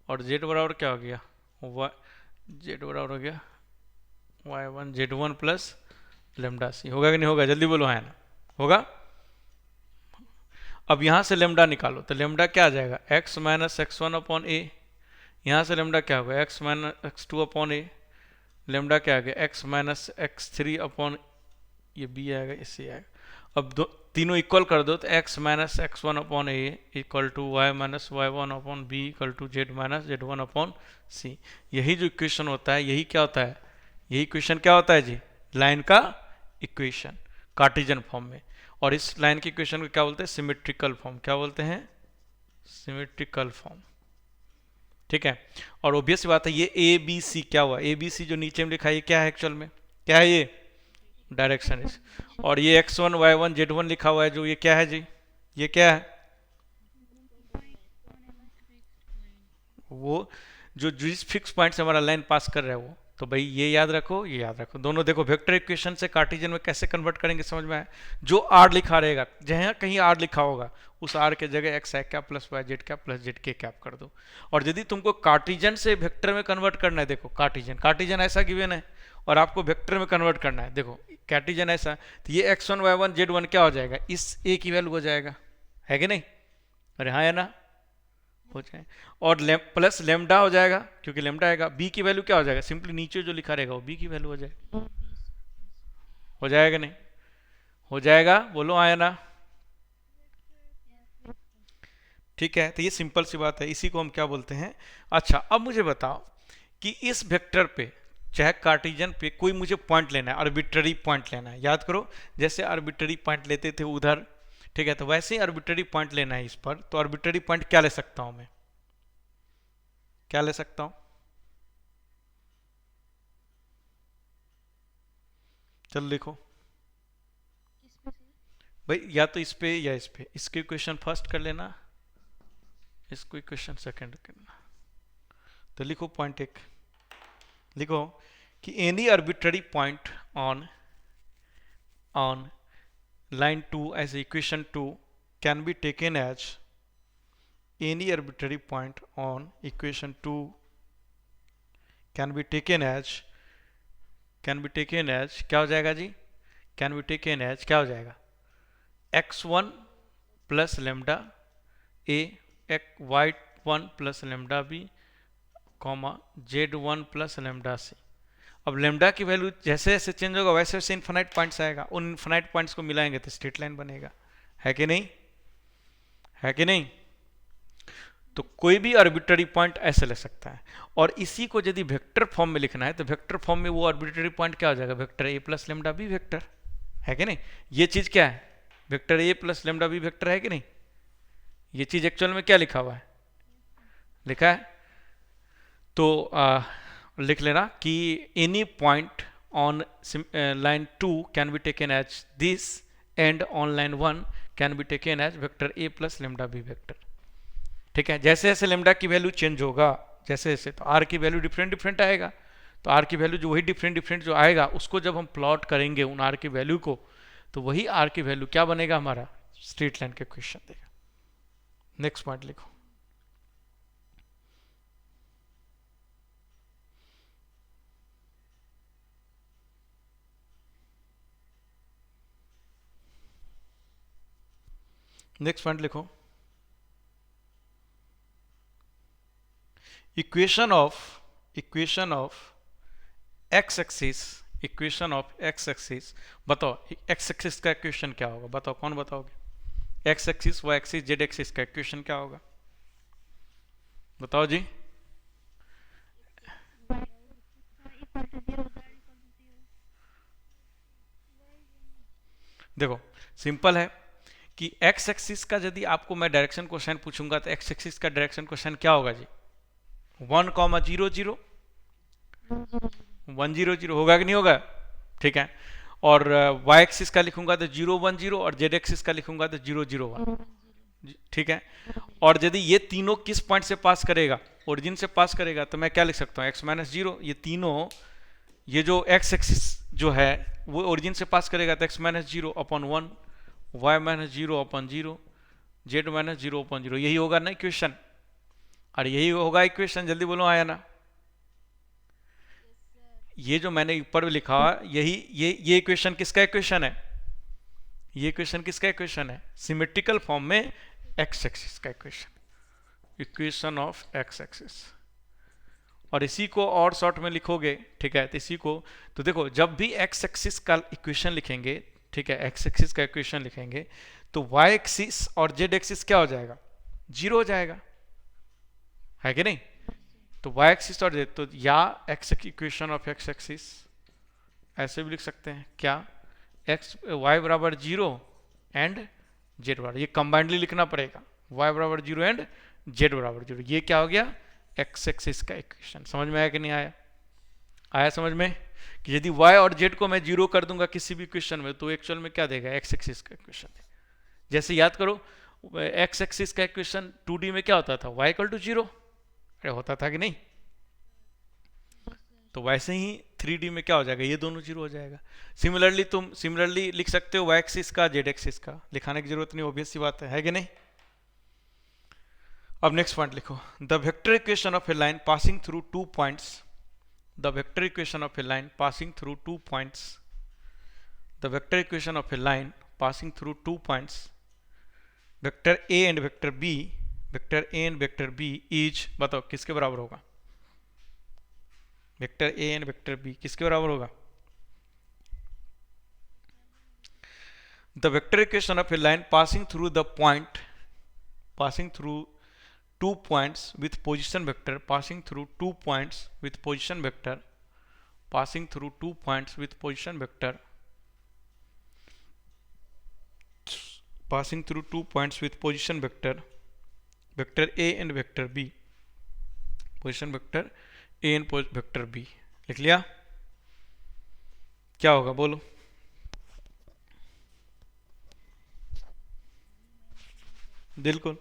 और z बराबर क्या हो गया? z बराबर हो गया y1 z1 प्लस लेमडा सी। होगा कि नहीं होगा? जल्दी बोलो, है ना? होगा। अब यहां से लेमडा निकालो, तो लेमडा क्या आ जाएगा? x माइनस x1 अपॉन ए। यहां से लेमडा क्या होगा? x माइनस x2 अपॉन ए। लेमडा क्या आ गया? x माइनस x3 अपॉन, ये b आएगा, इससे आएगा। अब तीनों इक्वल कर दो, तो x minus x1 upon a equal to y minus y1 upon b equal to z minus z1 upon c. यही जो इक्वेशन होता है, यही क्या होता है? यही इक्वेशन क्या होता है जी? लाइन का इक्वेशन, कार्टिजन फॉर्म में। और इस लाइन की इक्वेशन को क्या बोलते हैं? Symmetrical form. क्या बोलते हैं? सिमेट्रिकल फॉर्म, ठीक है। और ऑब्वियस बात है, ये ए बी सी क्या हुआ? ए बी सी जो नीचे में लिखा है, ये क्या है एक्चुअल में? क्या है ये? Direction is. और ये x1 y1 z1 लिखा हुआ है, जो ये क्या है जी? ये क्या है? वो जो जिस फिक्स पॉइंट से हमारा लाइन पास कर रहा है वो। तो भाई ये याद रखो, ये याद रखो, दोनों देखो वेक्टर इक्वेशन से कार्टिजन में कैसे कन्वर्ट करेंगे, समझ में आया? जो आर लिखा रहेगा, जहाँ कहीं आर लिखा होगा, उस आर के जगह x i cap plus y z cap plus z k cap कर दो। और यदि तुमको कार्टिजन से वेक्टर में कन्वर्ट करना है, देखो कार्टिजन ऐसा गिवन है, और आपको वेक्टर में कन्वर्ट करना है, देखो कार्टिजन ऐसा, तो ये x1 y1 z1 क्या हो जाएगा? इस a की वैल्यू हो जाएगा, है कि नहीं? अरे हाँ है ना? हो जाए। और प्लस लेमडा हो जाएगा, क्योंकि लेमडा आएगा। बी की वैल्यू क्या हो जाएगा? सिंपली नीचे जो लिखा रहेगा वो बी की वैल्यू हो जाएगा। हो जाएगा नहीं? हो जाएगा, बोलो आया ना? ठीक है, तो ये सिंपल सी बात है, इसी को हम क्या बोलते हैं। अच्छा, अब मुझे बताओ कि इस वेक्टर पे, चाहे कार्टिजन पे, कोई मुझे पॉइंट लेना है, आर्बिट्ररी पॉइंट लेना है। याद करो, जैसे आर्बिट्ररी पॉइंट लेते थे उधर, ठीक है, तो वैसे ही आर्बिट्ररी पॉइंट लेना है इस पर। तो आर्बिट्ररी पॉइंट क्या ले सकता हूं मैं? क्या ले सकता हूं? चल लिखो भाई, या तो इस पे या इस पे। इसके इक्वेशन फर्स्ट कर लेना, इसको इक्वेशन सेकंड करना। तो लिखो पॉइंट एक, लिखो कि any arbitrary point on line 2 as equation 2 can be taken as any arbitrary point on equation 2 can be taken as क्या हो जाएगा जी? can be taken as क्या हो जाएगा? x1 plus lambda a, y1 plus lambda b, comma z1 plus lambda c। अब लेमडा की वैल्यू जैसे जैसे चेंज होगा, वैसे वैसे इन्फिनाइट पॉइंट्स आएगा, उन इन्फिनाइट पॉइंट्स को मिलाएंगे तो स्ट्रेट लाइन बनेगा, है कि नहीं? है कि नहीं? तो कोई भी आर्बिट्ररी पॉइंट ऐसे ले सकता है। और इसी को यदि वेक्टर फॉर्म में लिखना है, तो वेक्टर फॉर्म में वो आर्बिट्ररी पॉइंट क्या हो जाएगा? Vector A plus lambda B vector, है कि नहीं? ये चीज क्या है? Vector A plus lambda B vector, है कि नहीं? ये चीज एक्चुअल में क्या लिखा हुआ है? लिखा है। तो लिख लेना कि any point on line 2 can be taken as this and on line 1 can be taken as vector A plus lambda B vector. ठीक है, जैसे जैसे लेमडा की वैल्यू चेंज होगा जैसे जैसे, तो आर की वैल्यू डिफरेंट डिफरेंट आएगा। तो आर की वैल्यू जो वही डिफरेंट डिफरेंट जो आएगा उसको जब हम प्लॉट करेंगे उन आर की वैल्यू को, तो वही आर की वैल्यू क्या बनेगा हमारा, स्ट्रेट लाइन के क्वेश्चन देगा। नेक्स्ट पॉइंट लिखो। नेक्स्ट पॉइंट लिखो, equation of X axis, equation of X axis, बताओ एक्स एक्सिस का इक्वेशन क्या होगा, बताओ कौन बताओगे, X axis Y axis Z axis का इक्वेशन क्या होगा, बताओ जी। देखो सिंपल है कि एक्स एक्सिस का यदि आपको मैं डायरेक्शन क्वेश्चन पूछूंगा तो एक्स एक्सिस का डायरेक्शन क्वेश्चन क्या होगा जी, 1,0,0 1,0,0 होगा कि नहीं होगा, ठीक है। और वाई एक्सिस का लिखूंगा तो 0,1,0 और जेड एक्सिस का लिखूंगा तो 0,0,1, ठीक है। और यदि ये तीनों किस पॉइंट से पास करेगा, ओरिजिन से पास करेगा, तो मैं क्या लिख सकता हूँ x-0, ये तीनों, ये जो x एक्सिस जो है वो ओरिजिन से पास करेगा तो x-0/1, y-0/0, z-0/0, यही होगा ना इक्वेशन, और यही होगा इक्वेशन, जल्दी बोलो आया ना। ये जो मैंने ऊपर लिखा यही ये इक्वेशन किसका इक्वेशन है, ये इक्वेशन किसका इक्वेशन है, सिमेट्रिकल फॉर्म में एक्स एक्सिस का equation, equation of X axis. और इसी को और शॉर्ट में लिखोगे, ठीक है, तो इसी को, तो देखो जब भी एक्स एक्सिस का इक्वेशन लिखेंगे, ठीक है, एक्स एक्सिस का इक्वेशन लिखेंगे तो वाई एक्सिस और जेड एक्सिस क्या हो जाएगा, 0 हो जाएगा, है कि नहीं। तो वाई एक्सिस और जेड, तो या x equation of X axis ऐसे भी लिख सकते हैं क्या, एक्स वाई बराबर 0 एंड जेड बराबर, ये कंबाइंडली लिखना पड़ेगा, वाई बराबर 0 एंड जेड बराबर 0, ये क्या हो गया, एक्स एक्सिस का इक्वेशन। समझ में आया कि नहीं आया, आया समझ में, कि यदि y और z को मैं 0 कर दूंगा किसी भी इक्वेशन में तो एक्चुअल में क्या देगा, एक्स एक्सिस का इक्वेशन देगा। जैसे याद करो एक्स एक्सिस का इक्वेशन 2D में क्या होता था, y = 0, अरे होता था कि नहीं, तो वैसे ही 3D में क्या हो जाएगा, ये दोनों 0 हो जाएगा। सिमिलरली तुम सिमिलरली लिख सकते हो y एक्सिस का z एक्सिस का, लिखाने की जरूरत नहीं, ऑब्वियस सी बात है कि नहीं। अब नेक्स्ट पॉइंट लिखो, the vector equation of A line passing through 2 points, the vector equation of A line passing through 2 points, the vector equation of A line passing through 2 points, vector a and vector b, vector a and vector b is, बताओ किसके बराबर होगा, vector a and vector b किसके बराबर होगा, the vector equation of A line passing through the point, passing through 2 points with position vector, passing through 2 points with position vector, passing through 2 points with position vector, passing through 2 points with position vector, vector a and vector b, position vector a and vector b, लिख लिया, क्या होगा बोलो, बिल्कुल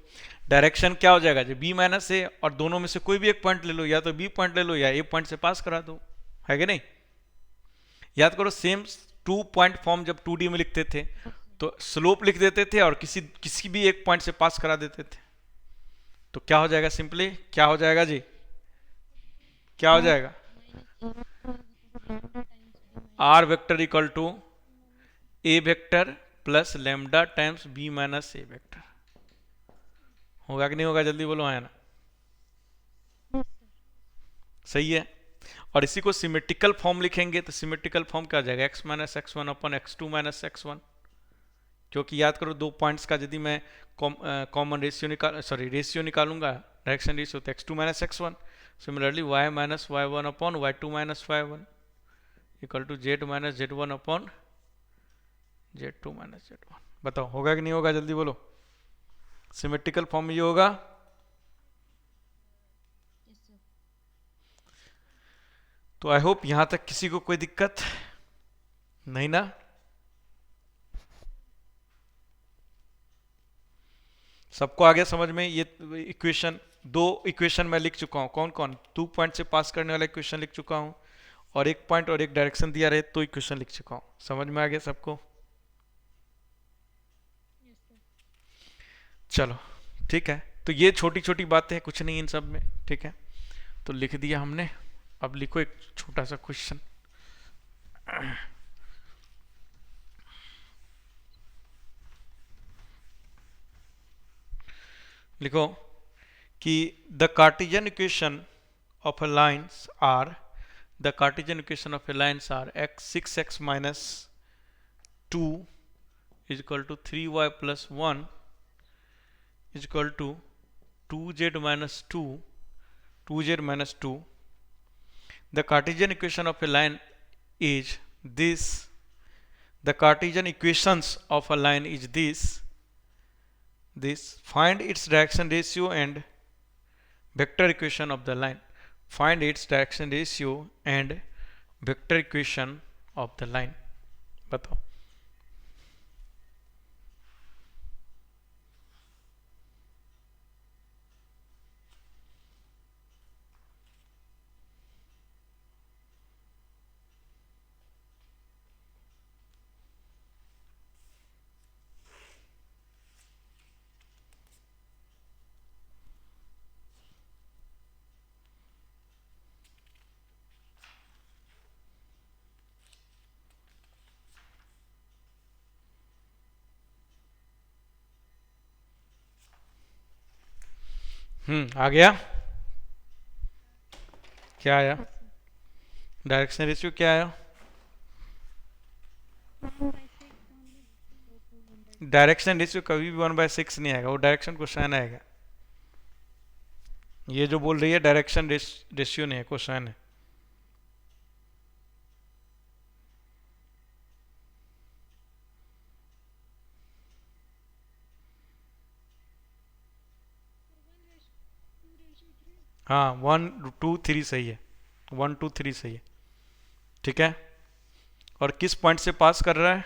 डायरेक्शन क्या हो जाएगा जी, b माइनस ए, और दोनों में से कोई भी एक पॉइंट ले लो, या तो b पॉइंट ले लो या a पॉइंट से पास करा दो, है कि नहीं। याद करो सेम 2 पॉइंट फॉर्म जब 2D में लिखते थे तो स्लोप लिख देते थे और किसी भी एक पॉइंट से पास करा देते थे, तो क्या हो जाएगा, सिंपली क्या हो जाएगा जी, क्या हो जाएगा, r vector equal to a vector plus lambda times b minus a vector, होगा कि नहीं होगा, जल्दी बोलो आया ना, सही है। और इसी को सिमेट्रिकल फॉर्म लिखेंगे तो सिमेट्रिकल फॉर्म क्या आ जाएगा, x माइनस x1 अपन x2 माइनस x1, क्योंकि याद करो 2 पॉइंट्स का यदि मैं कॉमन रेशियो निकालूंगा, डायरेक्शन रेशियो, तो x2 minus x1, similarly y minus y1 upon y2 minus y1 equal to z minus z1 upon z2 minus z1, बताओ होगा कि नहीं होगा, जल्दी बोलो, सिमेट्रिकल फॉर्म में ये होगा, तो आई होप यहां तक किसी को कोई दिक्कत नहीं ना। सबको आ गया समझ में? ये इक्वेशन, दो इक्वेशन मैं लिख चुका हूं। कौन कौन? 2 पॉइंट से पास करने वाला इक्वेशन लिख चुका हूं, और 1 पॉइंट और 1 डायरेक्शन दिया रहे तो इक्वेशन लिख चुका हूं। समझ में आ गया सबको? Yes sir. चलो ठीक है। तो ये छोटी छोटी बातें हैं, कुछ नहीं इन सब में। ठीक है, तो लिख दिया हमने। अब लिखो एक छोटा सा क्वेश्चन। लिखो कि the Cartesian equation of a lines are, the Cartesian equation of a lines are x 6x minus 2 is equal to 3y plus 1 is equal to 2z minus 2, 2z minus 2. The Cartesian equation of a line is this. The Cartesian equations of a line is this. Find its direction ratio and vector equation of the line. Find its direction ratio and vector equation of the line. बताओ। आ गया? क्या आया? डायरेक्शन रेशियो क्या आया? 1/6 डायरेक्शन रेशियो कभी भी 1/6 नहीं आएगा, वो डायरेक्शन कोसाइन आएगा। ये जो बोल रही है डायरेक्शन रेशियो नहीं है, कोसाइन है। हाँ 1 2 3 सही है, 1 2 3 सही है। ठीक है, और किस पॉइंट से पास कर रहा है?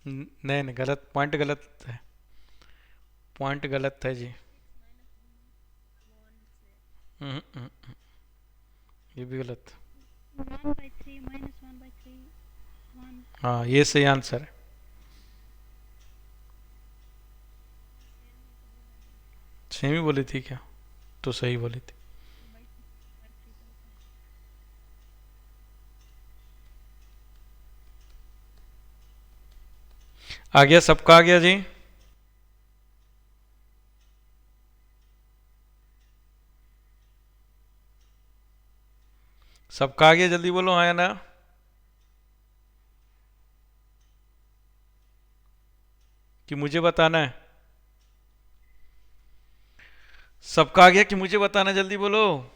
नहीं नहीं, गलत पॉइंट, गलत है, पॉइंट गलत है जी। ये भी गलत। 1/3 minus 1/3 1 हाँ ये सही आंसर है। सेम ही बोली थी क्या? तो सही बोली थी। आ गया सबका? आ गया जी? सबका आ गया? जल्दी बोलो हाँ या ना। कि मुझे बताना है? सबका आ गया कि मुझे बताना? जल्दी बोलो।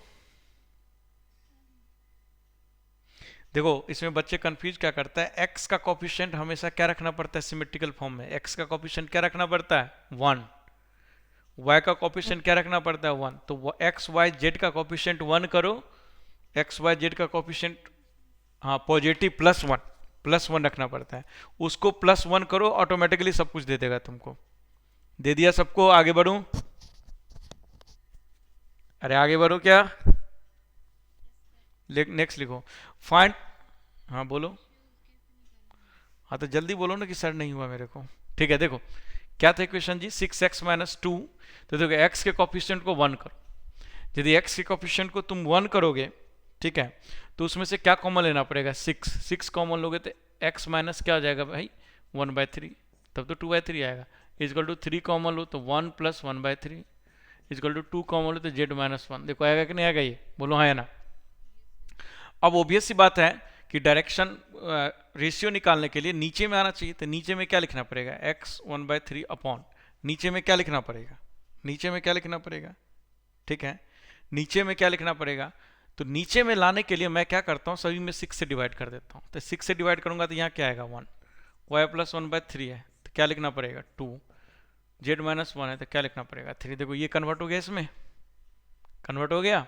देखो इसमें बच्चे कंफ्यूज क्या करता है, x का कोफिशिएंट हमेशा क्या रखना पड़ता है सिमेट्रिकल फॉर्म में? x का कोफिशिएंट क्या रखना पड़ता है? 1। y का कोफिशिएंट क्या रखना पड़ता है? 1। तो x y z का कोफिशिएंट 1 करो, x y z का कोफिशिएंट, हाँ पॉजिटिव +1 रखना पड़ता है। उसको +1 करो, ऑटोमेटिकली सब कुछ दे देगा तुमको। दे दिया सबको? आगे बढ़ूं? अरे आगे बढ़ो क्या? नेक्स्ट लिखो। फाइंड, हाँ बोलो। हाँ तो जल्दी बोलो ना कि सर नहीं हुआ मेरे को। ठीक है, देखो क्या था इक्वेशन जी, 6x - 2। तो देखो x के कोफिशिएंट को 1 करो। यदि x के कोफिशिएंट को तुम 1 करोगे, ठीक है, तो उसमें से क्या कॉमन लेना पड़ेगा? 6 कॉमन लोगे तो x माइनस क्या हो जाएगा भाई? 1/3। तब तो 2/3 आएगा। इजकल टू 3 कॉमन लो तो 1 + 1/3 इजकल टू 2 कॉमन लो तो z - 1। देखो आएगा कि नहीं आएगा? ये बोलो हाँ या ना। अब ओबियस सी बात है कि डायरेक्शन रेशियो निकालने के लिए नीचे में आना चाहिए। तो नीचे में क्या लिखना पड़ेगा? x 1/3 अपॉन, नीचे में क्या लिखना पड़ेगा? नीचे में क्या लिखना पड़ेगा? ठीक है, नीचे में क्या लिखना पड़ेगा? तो नीचे में लाने के लिए मैं क्या करता हूँ, सभी में 6 से डिवाइड कर देता हूँ। तो 6 से डिवाइड करूंगा तो यहाँ क्या आएगा 1, y प्लस 1/3 है तो क्या लिखना पड़ेगा 2, z माइनस 1 है तो क्या लिखना पड़ेगा 3। देखो ये कन्वर्ट हो गया, इसमें कन्वर्ट हो गया।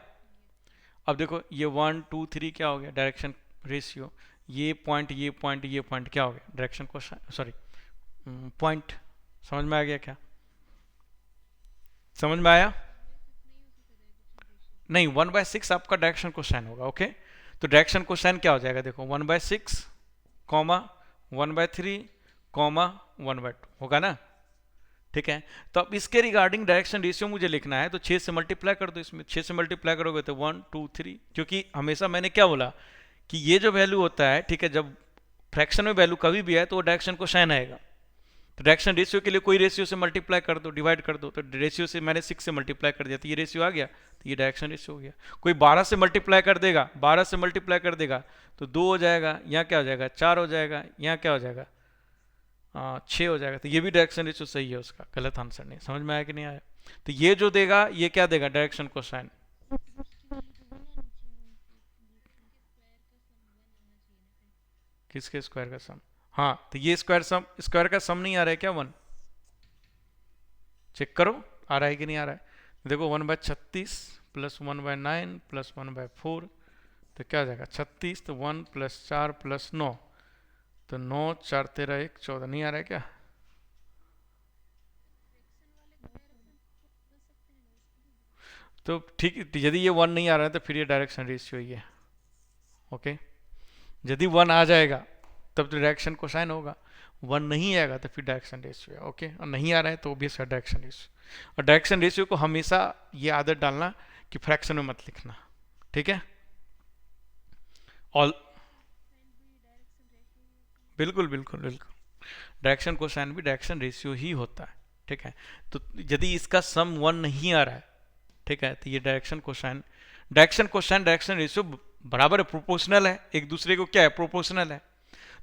अब देखो ये 1 2 3 क्या हो गया, डायरेक्शन रेशियो। ये पॉइंट ये पॉइंट ये पॉइंट क्या हो गया, डायरेक्शन को सॉरी पॉइंट। समझ में आ गया क्या, समझ में आया? नहीं, 1/6 आपका डायरेक्शन कोसाइन होगा। ओके, तो डायरेक्शन कोसाइन क्या हो जाएगा, देखो 1/6 कॉमा 1/3 कॉमा 1/2 होगा ना। ठीक है, तो अब इसके रिगार्डिंग डायरेक्शन रेशियो मुझे लिखना है तो 6 से मल्टीप्लाई कर दो। इसमें 6 से मल्टीप्लाई करोगे तो 1 2 3, क्योंकि हमेशा मैंने क्या बोला कि ये जो वैल्यू होता है, ठीक है, जब फ्रैक्शन में वैल्यू कभी भी आए तो वो डायरेक्शन कोसाइन आएगा। तो डायरेक्शन रेशियो के लिए कोई रेशियो से मल्टीप्लाई कर दो, डिवाइड कर दो, तो रेशियो से मैंने 6 से मल्टीप्लाई कर दिया तो ये रेशियो आ गया, तो ये डायरेक्शन रेशियो हो गया। कोई 12 से मल्टीप्लाई कर देगा, 12 से मल्टीप्लाई कर देगा तो 2 हो जाएगा, यहाँ क्या हो जाएगा 4 हो जाएगा, यहाँ क्या हो जाएगा 6 हो जाएगा। तो ये भी डायरेक्शन रेशियो सही है, उसका गलत आंसर नहीं। समझ में आया कि नहीं आया? तो ये जो देगा ये क्या देगा, डायरेक्शन कोसाइन। किसके स्क्वायर का सम? हाँ, तो ये स्क्वायर का सम नहीं आ रहा है क्या 1? चेक करो आ रहा है कि नहीं आ रहा है। देखो 1/36 प्लस 1/9 प्लस 1/4 तो क्या हो जाएगा 36, तो 1 प्लस 4 प्लस 9 तो 9 4 13 1 14। नहीं आ रहा है क्या? तो ठीक, यदि ये 1 नहीं आ रहा है तो फिर ये डायरेक्शन रेशियो ही है। ओके, यदि 1 आ जाएगा तब तो डायरेक्शन कोसाइन होगा, 1 नहीं आएगा तो फिर डायरेक्शन रेशियो है। ओके, और नहीं आ रहा है तो ऑब्वियस है डायरेक्शन रेशियो। और डायरेक्शन रेशियो को हमेशा ये आदत डालना कि फ्रैक्शन में मत लिखना, ठीक है? ऑल बिल्कुल बिल्कुल बिल्कुल, डायरेक्शन कोसाइन भी डायरेक्शन रेशियो ही होता है। ठीक है, तो यदि इसका सम 1 नहीं आ रहा है, ठीक है, तो ये डायरेक्शन रेशियो बराबर है, प्रोपोर्शनल है एक दूसरे को, क्या है प्रोपोर्शनल है।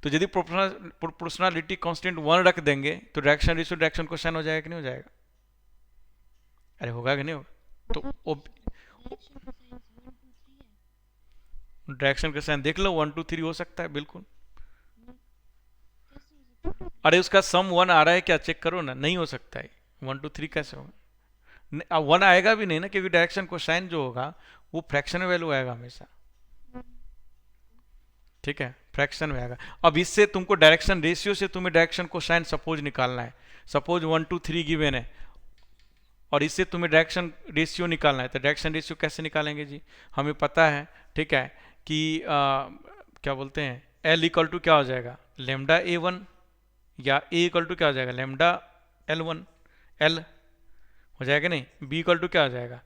तो यदि प्रोपोर्शनलिटी कांस्टेंट 1 रख देंगे तो डायरेक्शन रेशियो डायरेक्शन कोसाइन हो जाएगा कि नहीं हो जाएगा? अरे होगा कि नहीं होगा? तो डायरेक्शन कोसाइन देख लो 1 2 3 हो सकता है बिल्कुल। अरे उसका सम 1 आ रहा है क्या, चेक करो ना, नहीं हो सकता है 1 2 3 कैसे होगा? 1 आएगा भी नहीं ना, क्योंकि डायरेक्शन कोसाइन जो होगा वो फ्रैक्शन में वैल्यू आएगा हमेशा। ठीक है, फ्रैक्शन में आएगा। अब इससे तुमको डायरेक्शन रेशियो से तुम्हें डायरेक्शन कोसाइन सपोज निकालना है। सपोज 1 2 3 गिवन है और इससे तुम्हें डायरेक्शन रेशियो निकालना है, तो डायरेक्शन रेशियो कैसे निकालेंगे जी? हमें पता है, ठीक है, कि क्या बोलते हैं, L इक्वल टू क्या हो जाएगा, लेमडा A1, या A इक्वल टू क्या हो जाएगा, लेमडा L1 L हो जाएगा नहीं, B इक्वल टू क्या हो जाएगा,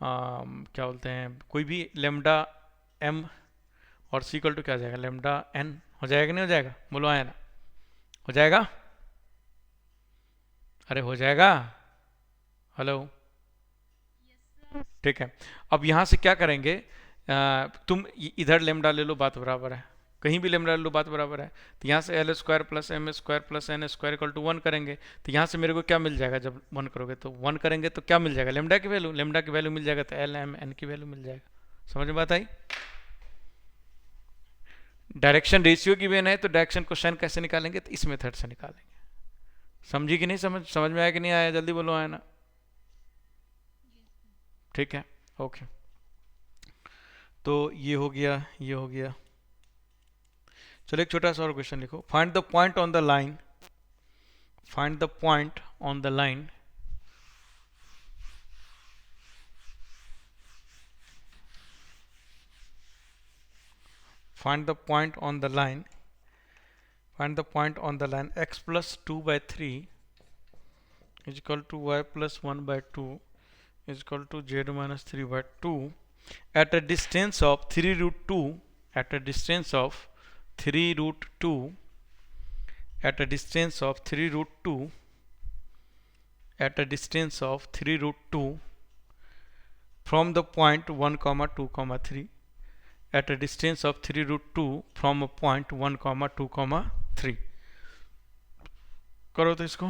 क्या बोलते हैं, कोई भी लेमडा M, और C इक्वल टू क्या हो जाएगा, लेमडा N। हो जाएगा नहीं हो जाएगा, बोलो आया ना, हो जाएगा? अरे हो जाएगा, हेलो, ठीक है। अब यहाँ से क्या करेंगे, तुम इधर लेमडा ले लो, बात बराबर है, कहीं भी लेमडा ले लो, बात बराबर है। तो यहाँ से L square plus M square plus N square equal to 1 करेंगे, तो यहाँ से मेरे को क्या मिल जाएगा, जब 1 करोगे तो 1 करेंगे तो क्या मिल जाएगा, लेमडा की वैल्यू मिल जाएगा, तो L M N की वैल्यू मिल जाएगा। समझ में बात आई? डायरेक्शन रेशियो की वेन है तो डायरेक्शन कोसाइन कैसे निकालेंगे, तो इस मेथड से निकालेंगे। समझी कि नहीं, समझ में आया कि नहीं आया, जल्दी बोलो आया ना? ठीक है, ओके, तो ये हो गया, ये हो गया। चलो एक छोटा सा और क्वेश्चन लिखो। Find the point on the line, find the point on the line find the point on the line, find the point on the line x plus 2/3 is equal to y plus 1/2 is equal to z minus 3/2 at a distance of 3 root 2, at a distance of 3 root 2, at a distance of 3 root 2, at a distance of 3 root 2 from the point 1 comma 2 comma 3, at a distance of 3 root 2 from a point 1 comma 2 comma 3। करो तो इसको,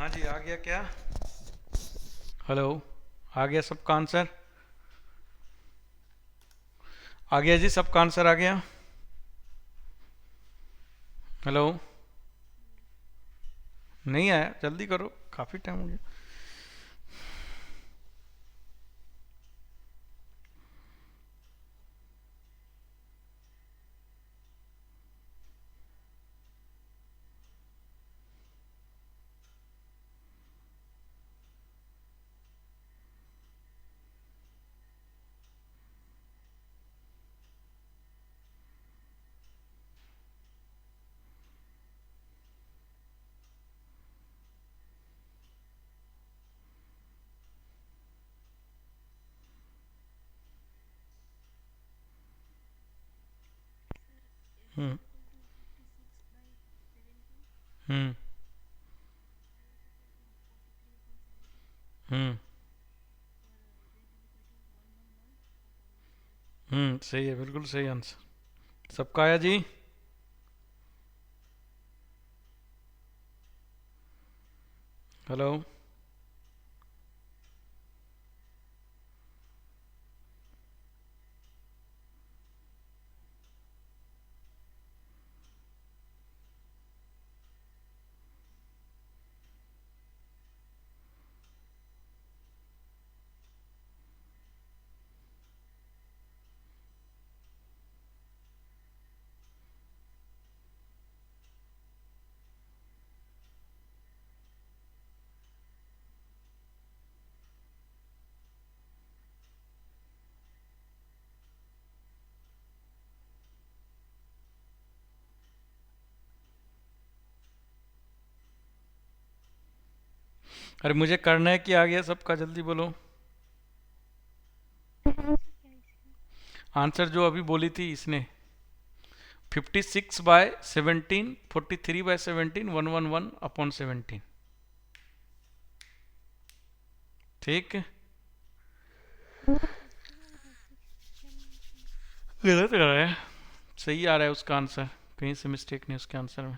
हाँ जी, आ गया क्या? हेलो, आ गया सबका आंसर? आ गया जी, सबका आंसर आ गया? हेलो, नहीं आया? जल्दी करो, काफ़ी टाइम हो गया। हम्म हम्म हम्म सही है, बिल्कुल सही आंसर। सबका आया जी? हेलो, अरे मुझे करना है कि आ गया सबका? जल्दी बोलो। आंसर क्या है इसका? आंसर जो अभी बोली थी इसने, 56/17, 43/17, 111/17। ठीक। गलत कर रहा है, सही आ रहा है उसका आंसर, कहीं से मिस्टेक नहीं उसके आंसर में।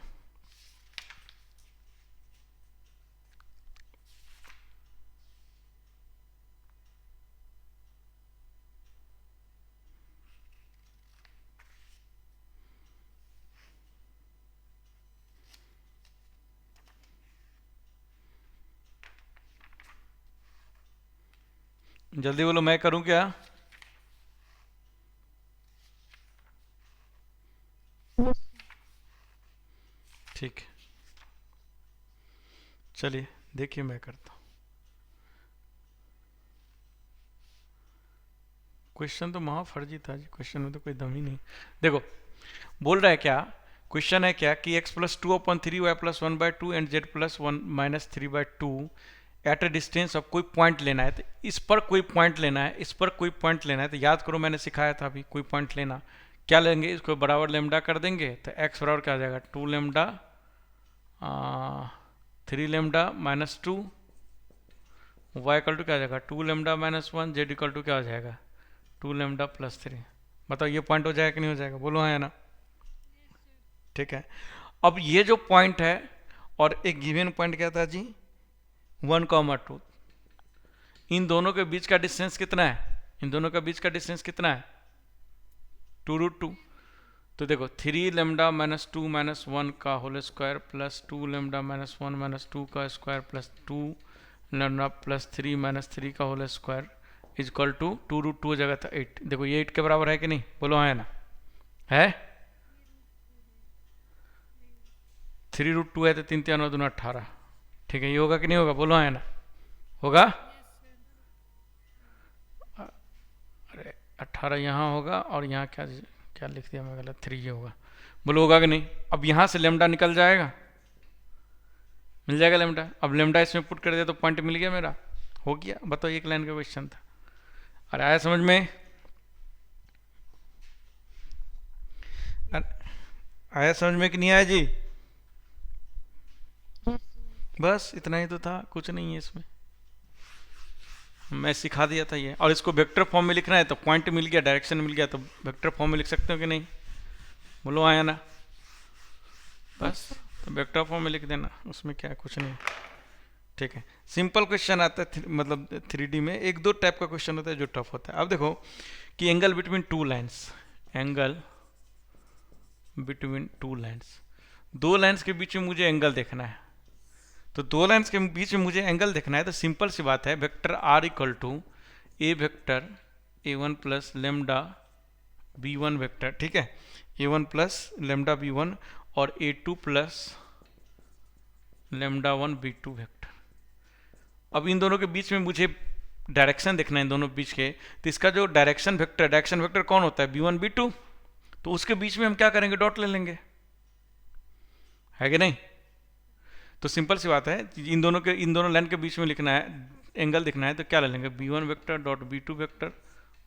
जल्दी बोलो, मैं करूं क्या? ठीक है, चलिए देखिए मैं करता हूँ। क्वेश्चन तो महा फर्जी था जी, क्वेश्चन में तो कोई दम ही नहीं। देखो, बोल रहा है क्या, क्वेश्चन है क्या कि x+2/3y+1/2 and z+1 - 3/2 at a distance of, कोई पॉइंट लेना है। तो इस पर कोई पॉइंट लेना है, इस पर कोई पॉइंट लेना है। तो याद करो मैंने सिखाया था अभी, कोई पॉइंट लेना क्या लेंगे, इसको बराबर लेमडा कर देंगे तो x बराबर क्या आ जाएगा, 2 lambda 3 lambda -2, y equal to क्या आ जाएगा, 2 लेमडा -1, z इक्वल टू क्या हो जाएगा, 2 लेमडा +3। बताओ ये पॉइंट हो जाएगा कि नहीं हो जाएगा? बोलो हाँ या ना। ठीक है, अब ये जो पॉइंट है और एक गिवन पॉइंट क्या था जी, 1,2, इन दोनों के बीच का डिस्टेंस कितना है, इन दोनों का बीच का डिस्टेंस कितना है, 2√2। तो देखो 3 लेमडा -2 -1 का होल स्क्वायर प्लस 2 लेमडा -1 -2 का स्क्वायर प्लस 2 लेमडा +3 -3 का whole square is equal to 2√2 हो जाएगा था 8। देखो ये 8 के बराबर है कि नहीं? बोलो हाँ है ना। है 3√2 है तो 3 3 9 18। ठीक है, ये होगा कि नहीं होगा? बोलो हाँ है ना। होगा? अरे 18 यहाँ होगा और यहाँ क्या क्या लिख दिया मैं गलत, 3 ये होगा। बोलो होगा कि नहीं? अब यहाँ से लेमडा निकल जाएगा, मिल जाएगा लेमडा। अब लेमडा इसमें पुट कर दिया तो पॉइंट मिल गया मेरा, हो गया। बताओ, एक लाइन का क्वेश्चन था। अरे आया समझ में? आया समझ में कि नहीं आया जी? बस इतना ही तो था, कुछ नहीं है इसमें, मैं सिखा दिया था ये। और इसको वेक्टर फॉर्म में लिखना है तो पॉइंट मिल गया, डायरेक्शन मिल गया, तो वेक्टर फॉर्म में लिख सकते हो कि नहीं? बोलो आया ना। बस तो वेक्टर फॉर्म में लिख देना, उसमें क्या है, कुछ नहीं। ठीक है, सिंपल क्वेश्चन आता है मतलब 3D में एक दो टाइप का क्वेश्चन होता है जो टफ होता है। अब देखो कि angle between two lines, angle between two lines, दो लाइंस के बीच में मुझे एंगल देखना है। तो दो लाइंस के बीच में मुझे एंगल देखना है तो सिंपल सी बात है, vector are equal to A vector a1 plus lambda b1 vector, ठीक है, a1 प्लस लेमडा b1 और a2 plus lambda 1 b2 vector. अब इन दोनों के बीच में मुझे डायरेक्शन देखना है इन दोनों बीच के, तो इसका जो डायरेक्शन वेक्टर कौन होता है, b1 b2, तो उसके बीच में हम क्या करेंगे, डॉट ले लेंगे, है कि नहीं। तो सिंपल सी बात है, इन दोनों लाइन के बीच में लिखना है, एंगल दिखना है, तो क्या ले लेंगे, b1 vector dot b2 vector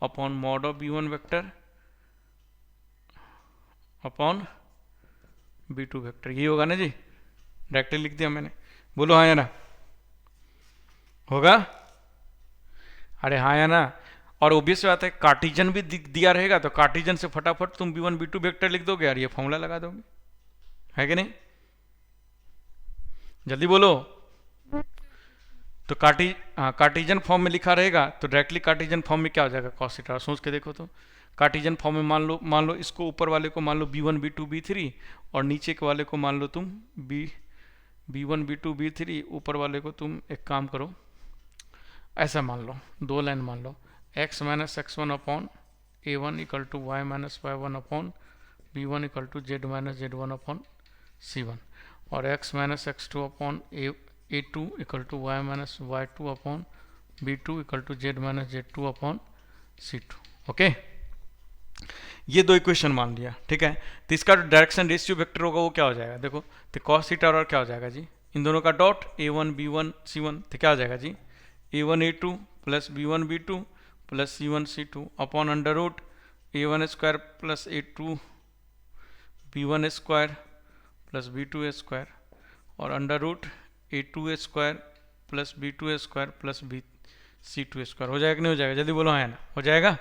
upon mod of b1 vector upon b2 vector, ये होगा ना जी, डायरेक्टली लिख दिया मैंने, बोलो हाँ या ना, होगा, अरे हाँ या ना। और ओबियस बात है, कार्टिजन भी दिया रहेगा तो कार्टिजन से फटाफट तुम b1 b2 वेक्टर लिख दोगे और ये फॉर्मूला लगा दोगे, है कि नहीं, जल्दी बोलो। तो कार्टिजन फॉर्म में लिखा रहेगा तो डायरेक्टली कार्टिजन फॉर्म में क्या हो जाएगा, cos थीटा। सोच के देखो तो, कार्टिजन फॉर्म में मान लो इसको ऊपर वाले को मान लो b1 b2 b3 और नीचे के वाले को मान लो तुम b1 b2 b3, ऊपर वाले को तुम एक काम करो ऐसा मान लो, दो लाइन मान लो, x minus x1 upon a1 equal to y minus y1 upon b1 equal to z minus z1 upon c1 और x minus x2 upon a2 equal to y minus y2 upon b2 equal to z minus z2 upon c2। Okay, ये दो इक्वेशन मान लिया, ठीक है। तो इसका जो डायरेक्शन रेशियो वेक्टर होगा वो क्या हो जाएगा, देखो तो cos थीटा और क्या हो जाएगा जी, इन दोनों का डॉट a1 b1 c1, तो क्या हो जाएगा जी, a1 a2 plus b1 b2 plus c1 c2 upon under root a1 square plus a2 b1 square plus b2 square और under root a2 square plus b2 square plus c2 square. हो जाएगा कि नहीं हो जाएगा, जल्दी बोलो हाँ ना, हो जाएगा,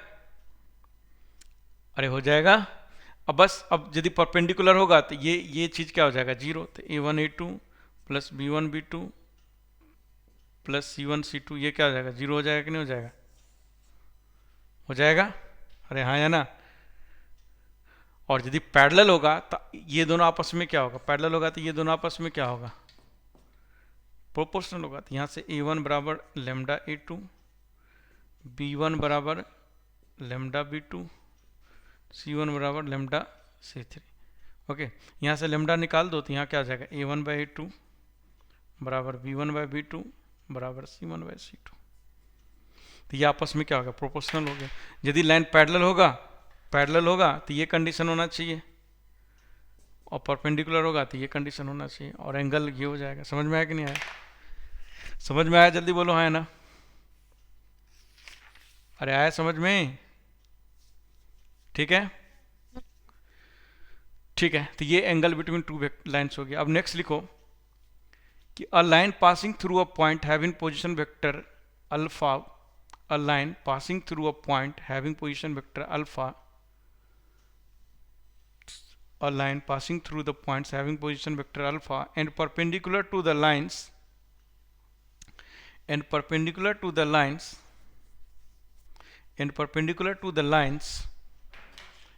अरे हो जाएगा। अब बस, अब यदि परपेंडिकुलर होगा तो ये चीज़ क्या हो जाएगा, जीरो, तो a1 a2 plus b1 b2 plus c1 c2 ये क्या हो जाएगा, जीरो हो जाएगा कि नहीं हो जाएगा, हो जाएगा, अरे हाँ या ना। और यदि पैरेलल होगा तो ये दोनों आपस में क्या होगा, पैरेलल होगा तो ये दोनों आपस में क्या होगा, प्रोपोर्शनल होगा। तो यहाँ से a1 बराबर लेमडा a2, b1 बराबर लेमडा b2, c1 बराबर लेमडा c3। ओके, यहाँ से लेमडा निकाल दो तो यहाँ क्या आ जाएगा, a1 बाई a2 बराबर b1 बाई b2 बराबर c1 बाई c2। तो ये आपस में क्या होगा, प्रोपोर्शनल हो गया। यदि लाइन पैरेलल होगा तो ये कंडीशन होना चाहिए और परपेंडिकुलर होगा तो ये कंडीशन होना चाहिए और एंगल ये हो जाएगा। समझ में आया कि नहीं आया, समझ में आया, जल्दी बोलो हाँ ना, अरे आया समझ में, ठीक है, ठीक है। तो ये एंगल बिटवीन टू लाइन्स हो गया। अब नेक्स्ट लिखो कि a line passing through a point having position vector alpha, a line passing through a point having position vector alpha, a line passing through the points having position vector alpha and perpendicular to the lines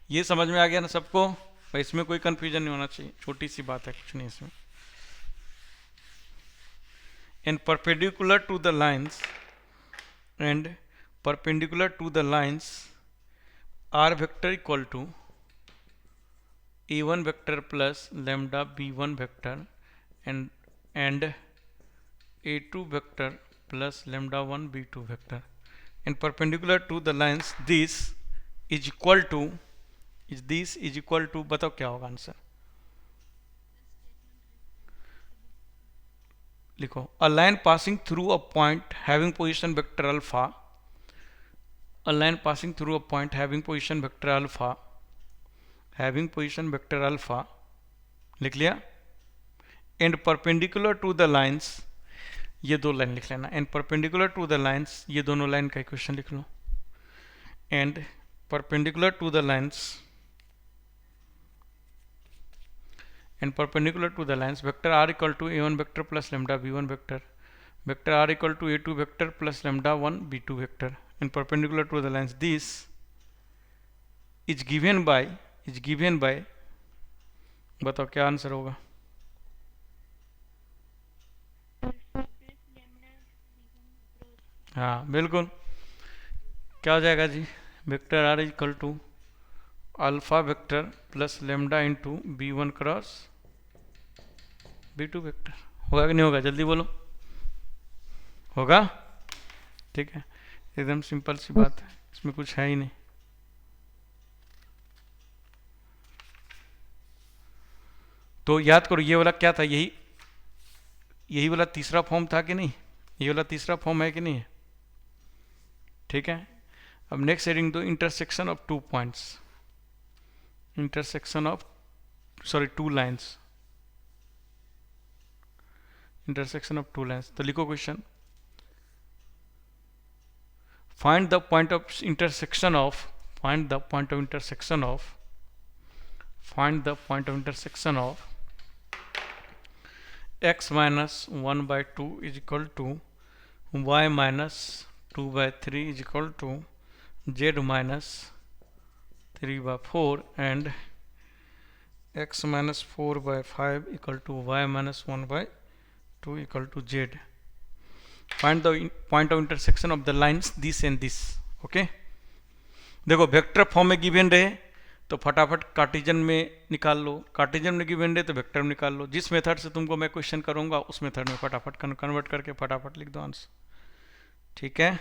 ये समझ में आ गया ना सबको भाई, इसमें कोई कंफ्यूजन नहीं होना चाहिए, छोटी सी बात है, कुछ नहीं इसमें। and perpendicular to the lines r vector equal to a1 vector plus lambda b1 vector and a2 vector plus lambda 1 b2 vector and perpendicular to the lines this is equal to बताओ क्या होगा आंसर, लिखो a line passing through a point having position vector alpha, a line passing through a point having position vector alpha लिख लिया, and perpendicular to the lines, ये दो लाइन लिख लेना, and perpendicular to the lines, ये दोनों लाइन का इक्वेशन लिख लो, and perpendicular to the lines vector r equal to a1 vector plus lambda b1 vector vector r equal to a2 vector plus lambda 1 b2 vector and perpendicular to the lines. This is given by बताओ क्या आंसर होगा? Alpha plus lambda b1 cross हाँ बिल्कुल, क्या हो जाएगा जी? Vector are equal to alpha vector plus lambda into b one cross b two vector. होगा कि नहीं होगा? जल्दी बोलो। होगा? ठीक है, एकदम सिंपल सी बात है, इसमें कुछ है ही नहीं। तो याद करो ये वाला क्या था, यही वाला तीसरा फॉर्म था कि नहीं? ये वाला तीसरा फॉर्म है कि नहीं है? ठीक है, अब नेक्स्ट हेडिंग दो, intersection of two points, intersection of two lines, intersection of two lines. तो लिखो question, find the point of intersection of find the point of intersection of find the point of intersection of x minus 1 by 2 is equal to y minus 2 by 3 is equal to z minus 3 by 4 and x minus 4 by 5 equal to y minus 1 by 2 equal to z. Find the point of intersection of the lines this and this. Okay, देखो वेक्टर फॉर्म में गिवन रहे तो फटाफट कार्टेशियन में निकाल लो, कार्टेशियन में गिवन रहे तो वेक्टर में निकाल लो। जिस मेथड से तुमको मैं क्वेश्चन करूंगा उस मेथड में फटाफट कन्वर्ट करके फटाफट लिख दो आंसर। ठीक है,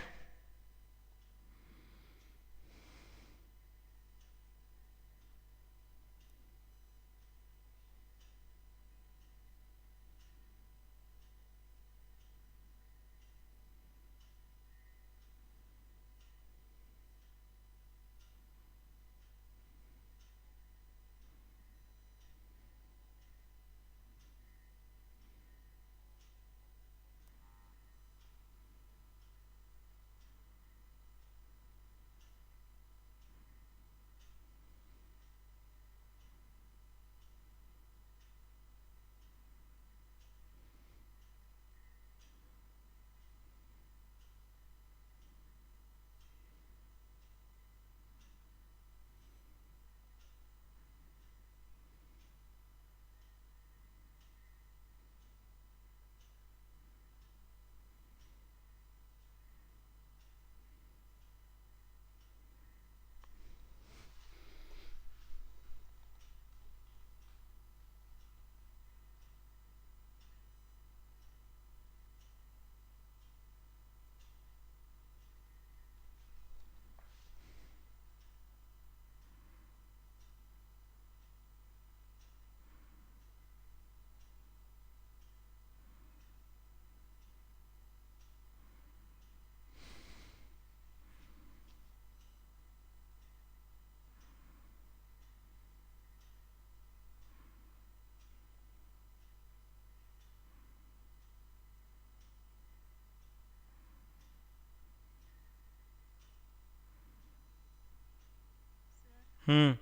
हम्म,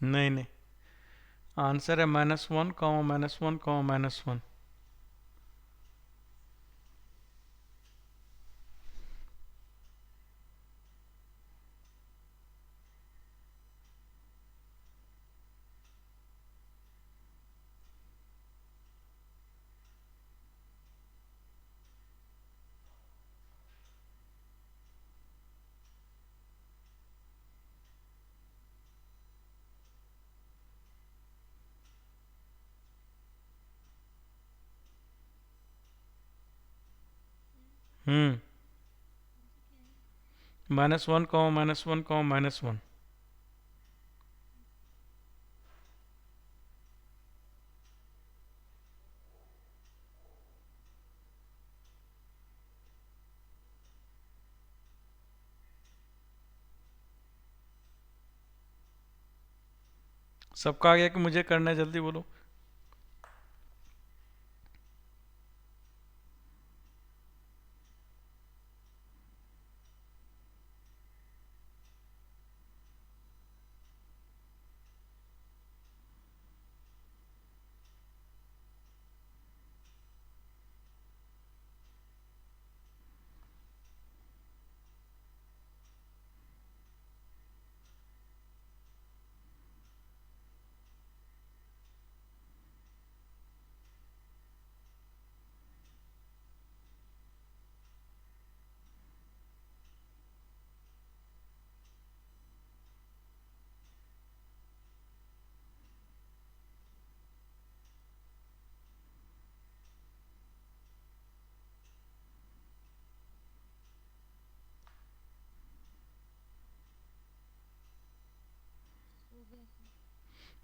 नहीं नहीं, आंसर है -1, -1, -1। हम्म, -1, -1, -1। सबका आ गया कि मुझे करना है? जल्दी बोलो।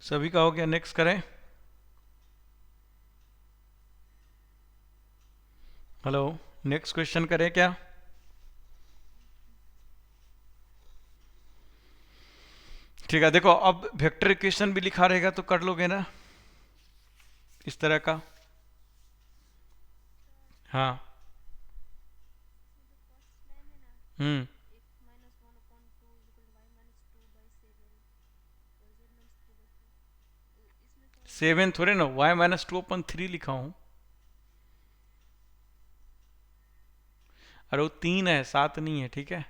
सभी का हो गया, नेक्स्ट करें। हेलो, नेक्स्ट क्वेश्चन करें क्या? ठीक है, देखो अब वेक्टर इक्वेशन भी लिखा रहेगा तो कर लोगे ना इस तरह का? हाँ। हम्म। सेवन थोड़े ना, y-2/3 लिखा हूं। अरे वो 3 है, 7 नहीं है, ठीक है।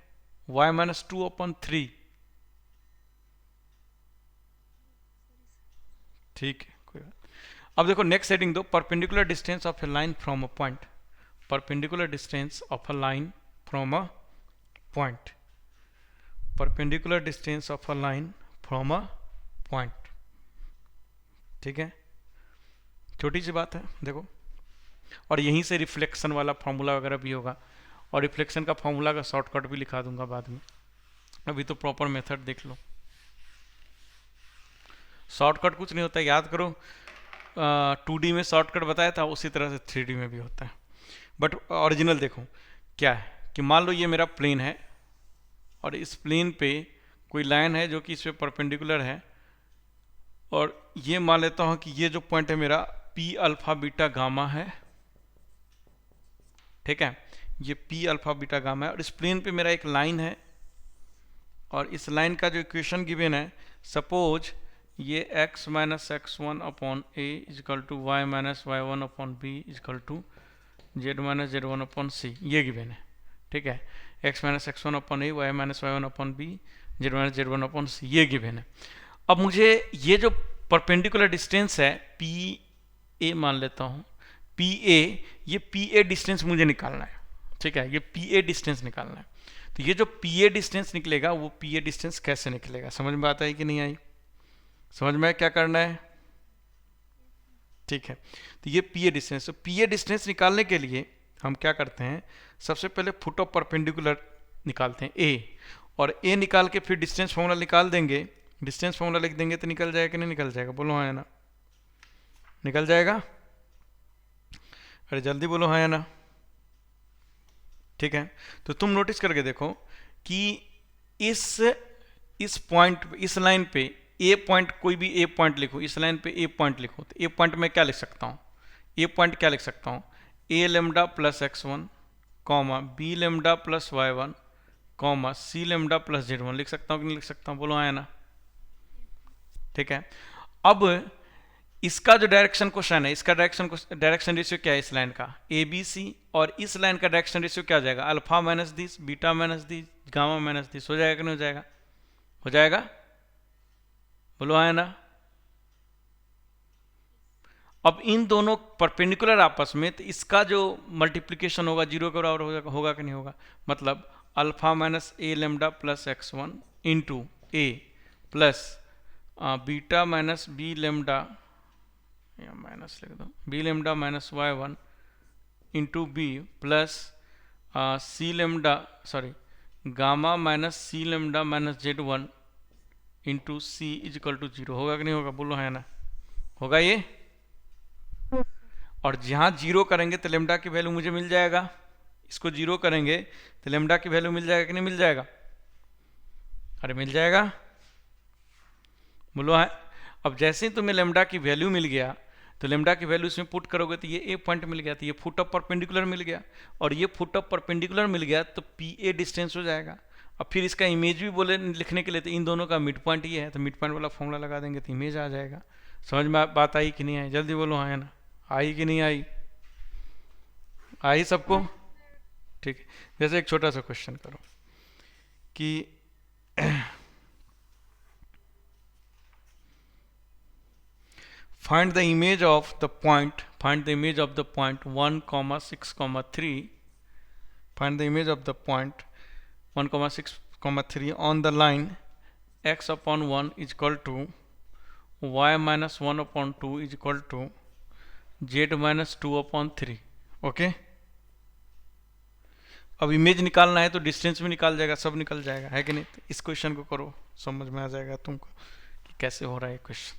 y-2/3। ठीक है, कोई बात। अब देखो नेक्स्ट हेडिंग दो, perpendicular distance of A line from a point. Perpendicular distance of a line from a point. Perpendicular distance of a line from a point. ठीक है, छोटी सी बात है देखो। और यहीं से रिफ्लेक्शन वाला फॉर्मूला वगैरह भी होगा, और रिफ्लेक्शन का फॉर्मूला का शॉर्टकट भी लिखा दूंगा बाद में। अभी तो प्रॉपर मेथड देख लो। शॉर्टकट कुछ नहीं होता, याद करो। 2D में शॉर्टकट बताया था, उसी तरह से 3D में भी होता है। बट ओरिजिनल देखो क्या है कि मान लो ये मेरा प्लेन है, और इस प्लेन पे कोई लाइन है जो कि इस पे परपेंडिकुलर है, और ये मान लेता हूं कि ये जो पॉइंट है मेरा पी अल्फा बीटा गामा है। ठीक है, ये पी अल्फा बीटा गामा है, और इस प्लेन पे मेरा एक लाइन है, और इस लाइन का जो इक्वेशन गिवन है, सपोज ये x minus x1 upon a equal to y minus y1 upon b equal to z minus z1 upon c, ये गिवन है। ठीक है, x minus x1 upon a, y minus y1 upon b, z minus z1 upon c, ये गिवन है। अब मुझे ये जो परपेंडिकुलर डिस्टेंस है पी ए मान लेता हूँ, पी ए, ये पी ए डिस्टेंस मुझे निकालना है। ठीक है, ये पी ए डिस्टेंस निकालना है। तो ये जो पी ए डिस्टेंस निकलेगा, वो पी ए डिस्टेंस कैसे निकलेगा, समझ में आता है कि नहीं आई? समझ में क्या करना है? ठीक है, तो ये पी ए डिस्टेंस, तो पी ए डिस्टेंस निकालने के लिए हम क्या करते हैं, सबसे पहले फुट ऑफ परपेंडिकुलर निकालते हैं ए, और ए निकाल के फिर डिस्टेंस फॉर्मूला निकाल देंगे। डिस्टेंस फॉर्मूला लिख देंगे तो निकल जाएगा कि नहीं निकल जाएगा? बोलो हाँ या ना। निकल जाएगा? अरे जल्दी बोलो हाँ या ना। ठीक है, तो तुम नोटिस करके देखो कि इस पॉइंट, इस लाइन पे ए पॉइंट, कोई भी ए पॉइंट लिखो, इस लाइन पे ए पॉइंट लिखो, तो ए पॉइंट में क्या लिख सकता हूँ? ए पॉइंट क्या लिख सकता हूँ? A lambda plus x1 comma b lambda plus y1 comma c lambda plus z1 लिख सकता हूँ कि नहीं लिख सकता हूँ? बोलो हाँ या ना। ठीक है, अब इसका जो डायरेक्शन क्वेश्चन है, इसका डायरेक्शन रेशियो क्या है इस लाइन का? ए बी सी, और इस लाइन का डायरेक्शन रेशियो क्या हो जाएगा? Alpha minus this, beta minus this, gamma minus this. हो जाएगा कि नहीं हो जाएगा? हो जाएगा, बोलो हाँ या ना। अब इन दोनों परपेंडिकुलर आपस में, तो इसका जो मल्टीप्लिकेशन होगा जीरो के बराबर होगा कि नहीं होगा? मतलब alpha minus a lambda plus x1 into a plus beta minus b lambda, या माइनस लिख दो, b lambda minus y1 into b plus c lambda, sorry, gamma minus c lambda minus z1 into c equal to 0। होगा कि नहीं होगा? बोलो है ना। होगा ये? और जहाँ जीरो करेंगे तो लेमडा की वैल्यू मुझे मिल जाएगा, इसको जीरो करेंगे तो लेमडा की वैल्यू मिल जाएगा कि नहीं मिल जाएगा? अरे मिल जाएगा, बोलो है। अब जैसे ही तुम्हें लेमडा की वैल्यू मिल गया, तो लेमडा की वैल्यू इसमें पुट करोगे तो ये ए पॉइंट मिल गया, तो ये फुट ऑफ परपेंडिकुलर मिल गया, और ये फुट ऑफ परपेंडिकुलर मिल गया तो पी ए डिस्टेंस हो जाएगा। अब फिर इसका इमेज भी बोले लिखने के लिए, तो इन दोनों का मिड पॉइंट ये है, तो मिड पॉइंट वाला फॉर्मूला लगा देंगे तो इमेज आ जाएगा। समझ में बात आई कि नहीं आई? जल्दी बोलो हाँ या ना। आई कि नहीं आई? आई सबको? ठीक है, जैसे एक छोटा सा क्वेश्चन करो कि find the image of the point 1 comma 6 comma 3, find the image of the point 1 comma 6 comma 3 on the line x upon 1 is equal to y minus 1 upon 2 is equal to z minus 2 upon 3। Okay, अब इमेज निकालना है तो डिस्टेंस भी निकाल जाएगा, सब निकल जाएगा, है कि नहीं? तो इस क्वेश्चन को करो, समझ में आ जाएगा तुमको कि कैसे हो रहा है क्वेश्चन।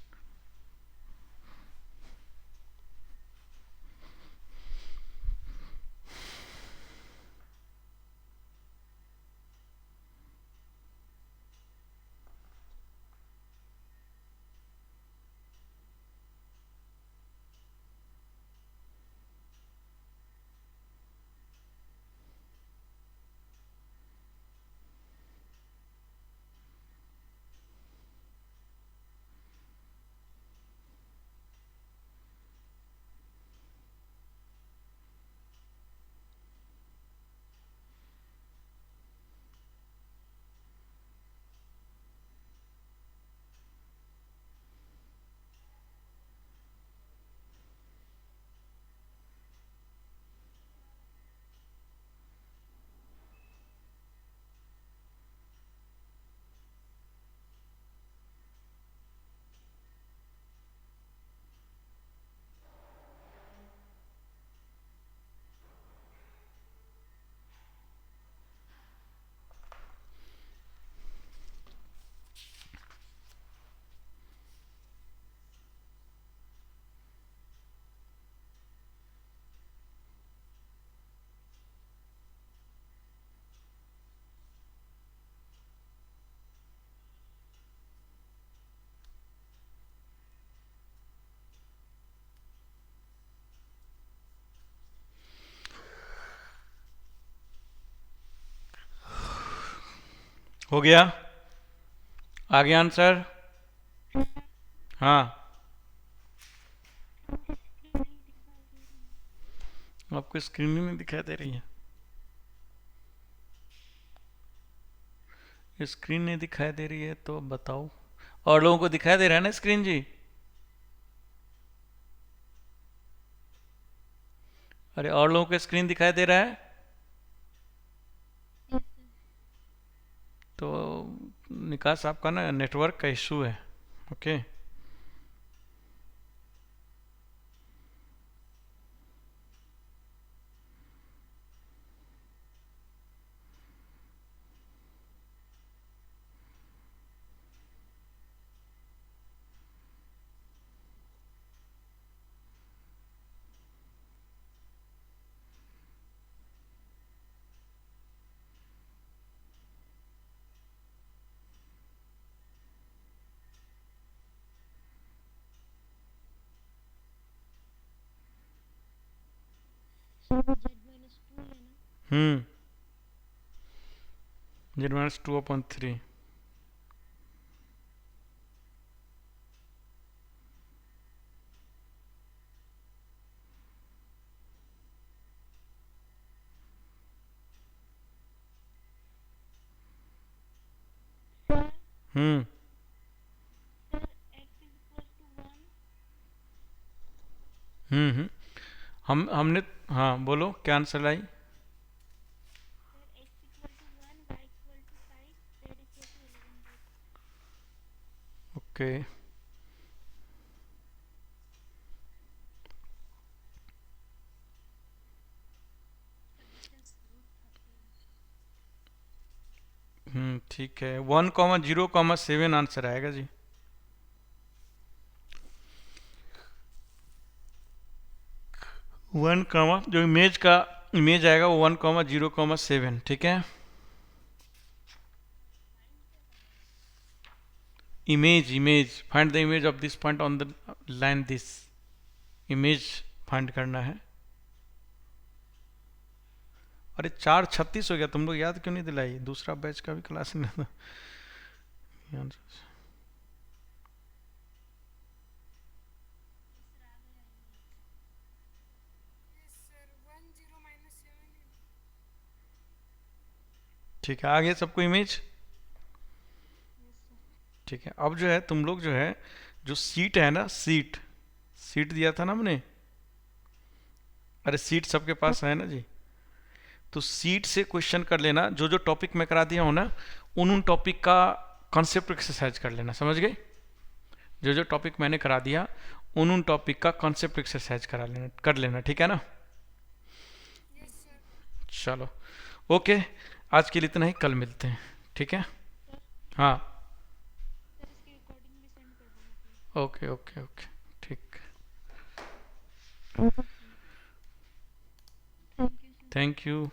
हो गया? आ गया आंसर? हाँ, आपको स्क्रीन ही नहीं दिखाई दे रही है? स्क्रीन नहीं दिखाई दे रही है तो अब बताओ। और लोगों को दिखाई दे रहा है ना स्क्रीन जी? अरे और लोगों को स्क्रीन दिखाई दे रहा है? Yes sir. तो निकास आपका ना नेटवर्क का इशू है। ओके। सर वो Z-2 है ना? हम्म। Z-2/3। सर हम्म। Sir x is equal to 1। हम्म। हमने, हाँ बोलो क्या आंसर लाई? Sir x equal to 1, y equal to 5, z equal to 11 both. Okay. ठीक है, 1,0,7 आंसर आएगा जी। 1, जो इमेज का इमेज आएगा वो 1,0,7। ठीक है। Image find the image of this point on the line this. Image find करना है। अरे 4:36 हो गया, तुम लोग याद क्यों नहीं दिलाई? दूसरा बैच का भी क्लास नहीं था। ठीक है, आ गया सबको इमेज? ठीक है, अब जो है तुम लोग जो है, जो सीट है ना, सीट सीट दिया था ना हमने। अरे सीट सबके पास है ना जी? तो सीट से क्वेश्चन कर लेना, जो जो टॉपिक मैं करा दिया हूँ ना, उन टॉपिक का कॉन्सेप्ट एक्सरसाइज कर लेना। समझ गए? जो जो टॉपिक मैंने करा दिया उन टॉपिक का कॉन्सेप्ट एक्सरसाइज करा लेना, कर लेना। ठीक है ना? चलो, ओके, आज के लिए इतना ही, कल मिलते हैं। ठीक है? सर हाँ। सर इसकी रिकॉर्डिंग भी सेंड कर देना प्लीज। Okay okay okay. ठीक। Okay sir. Thank you sir. Thank you.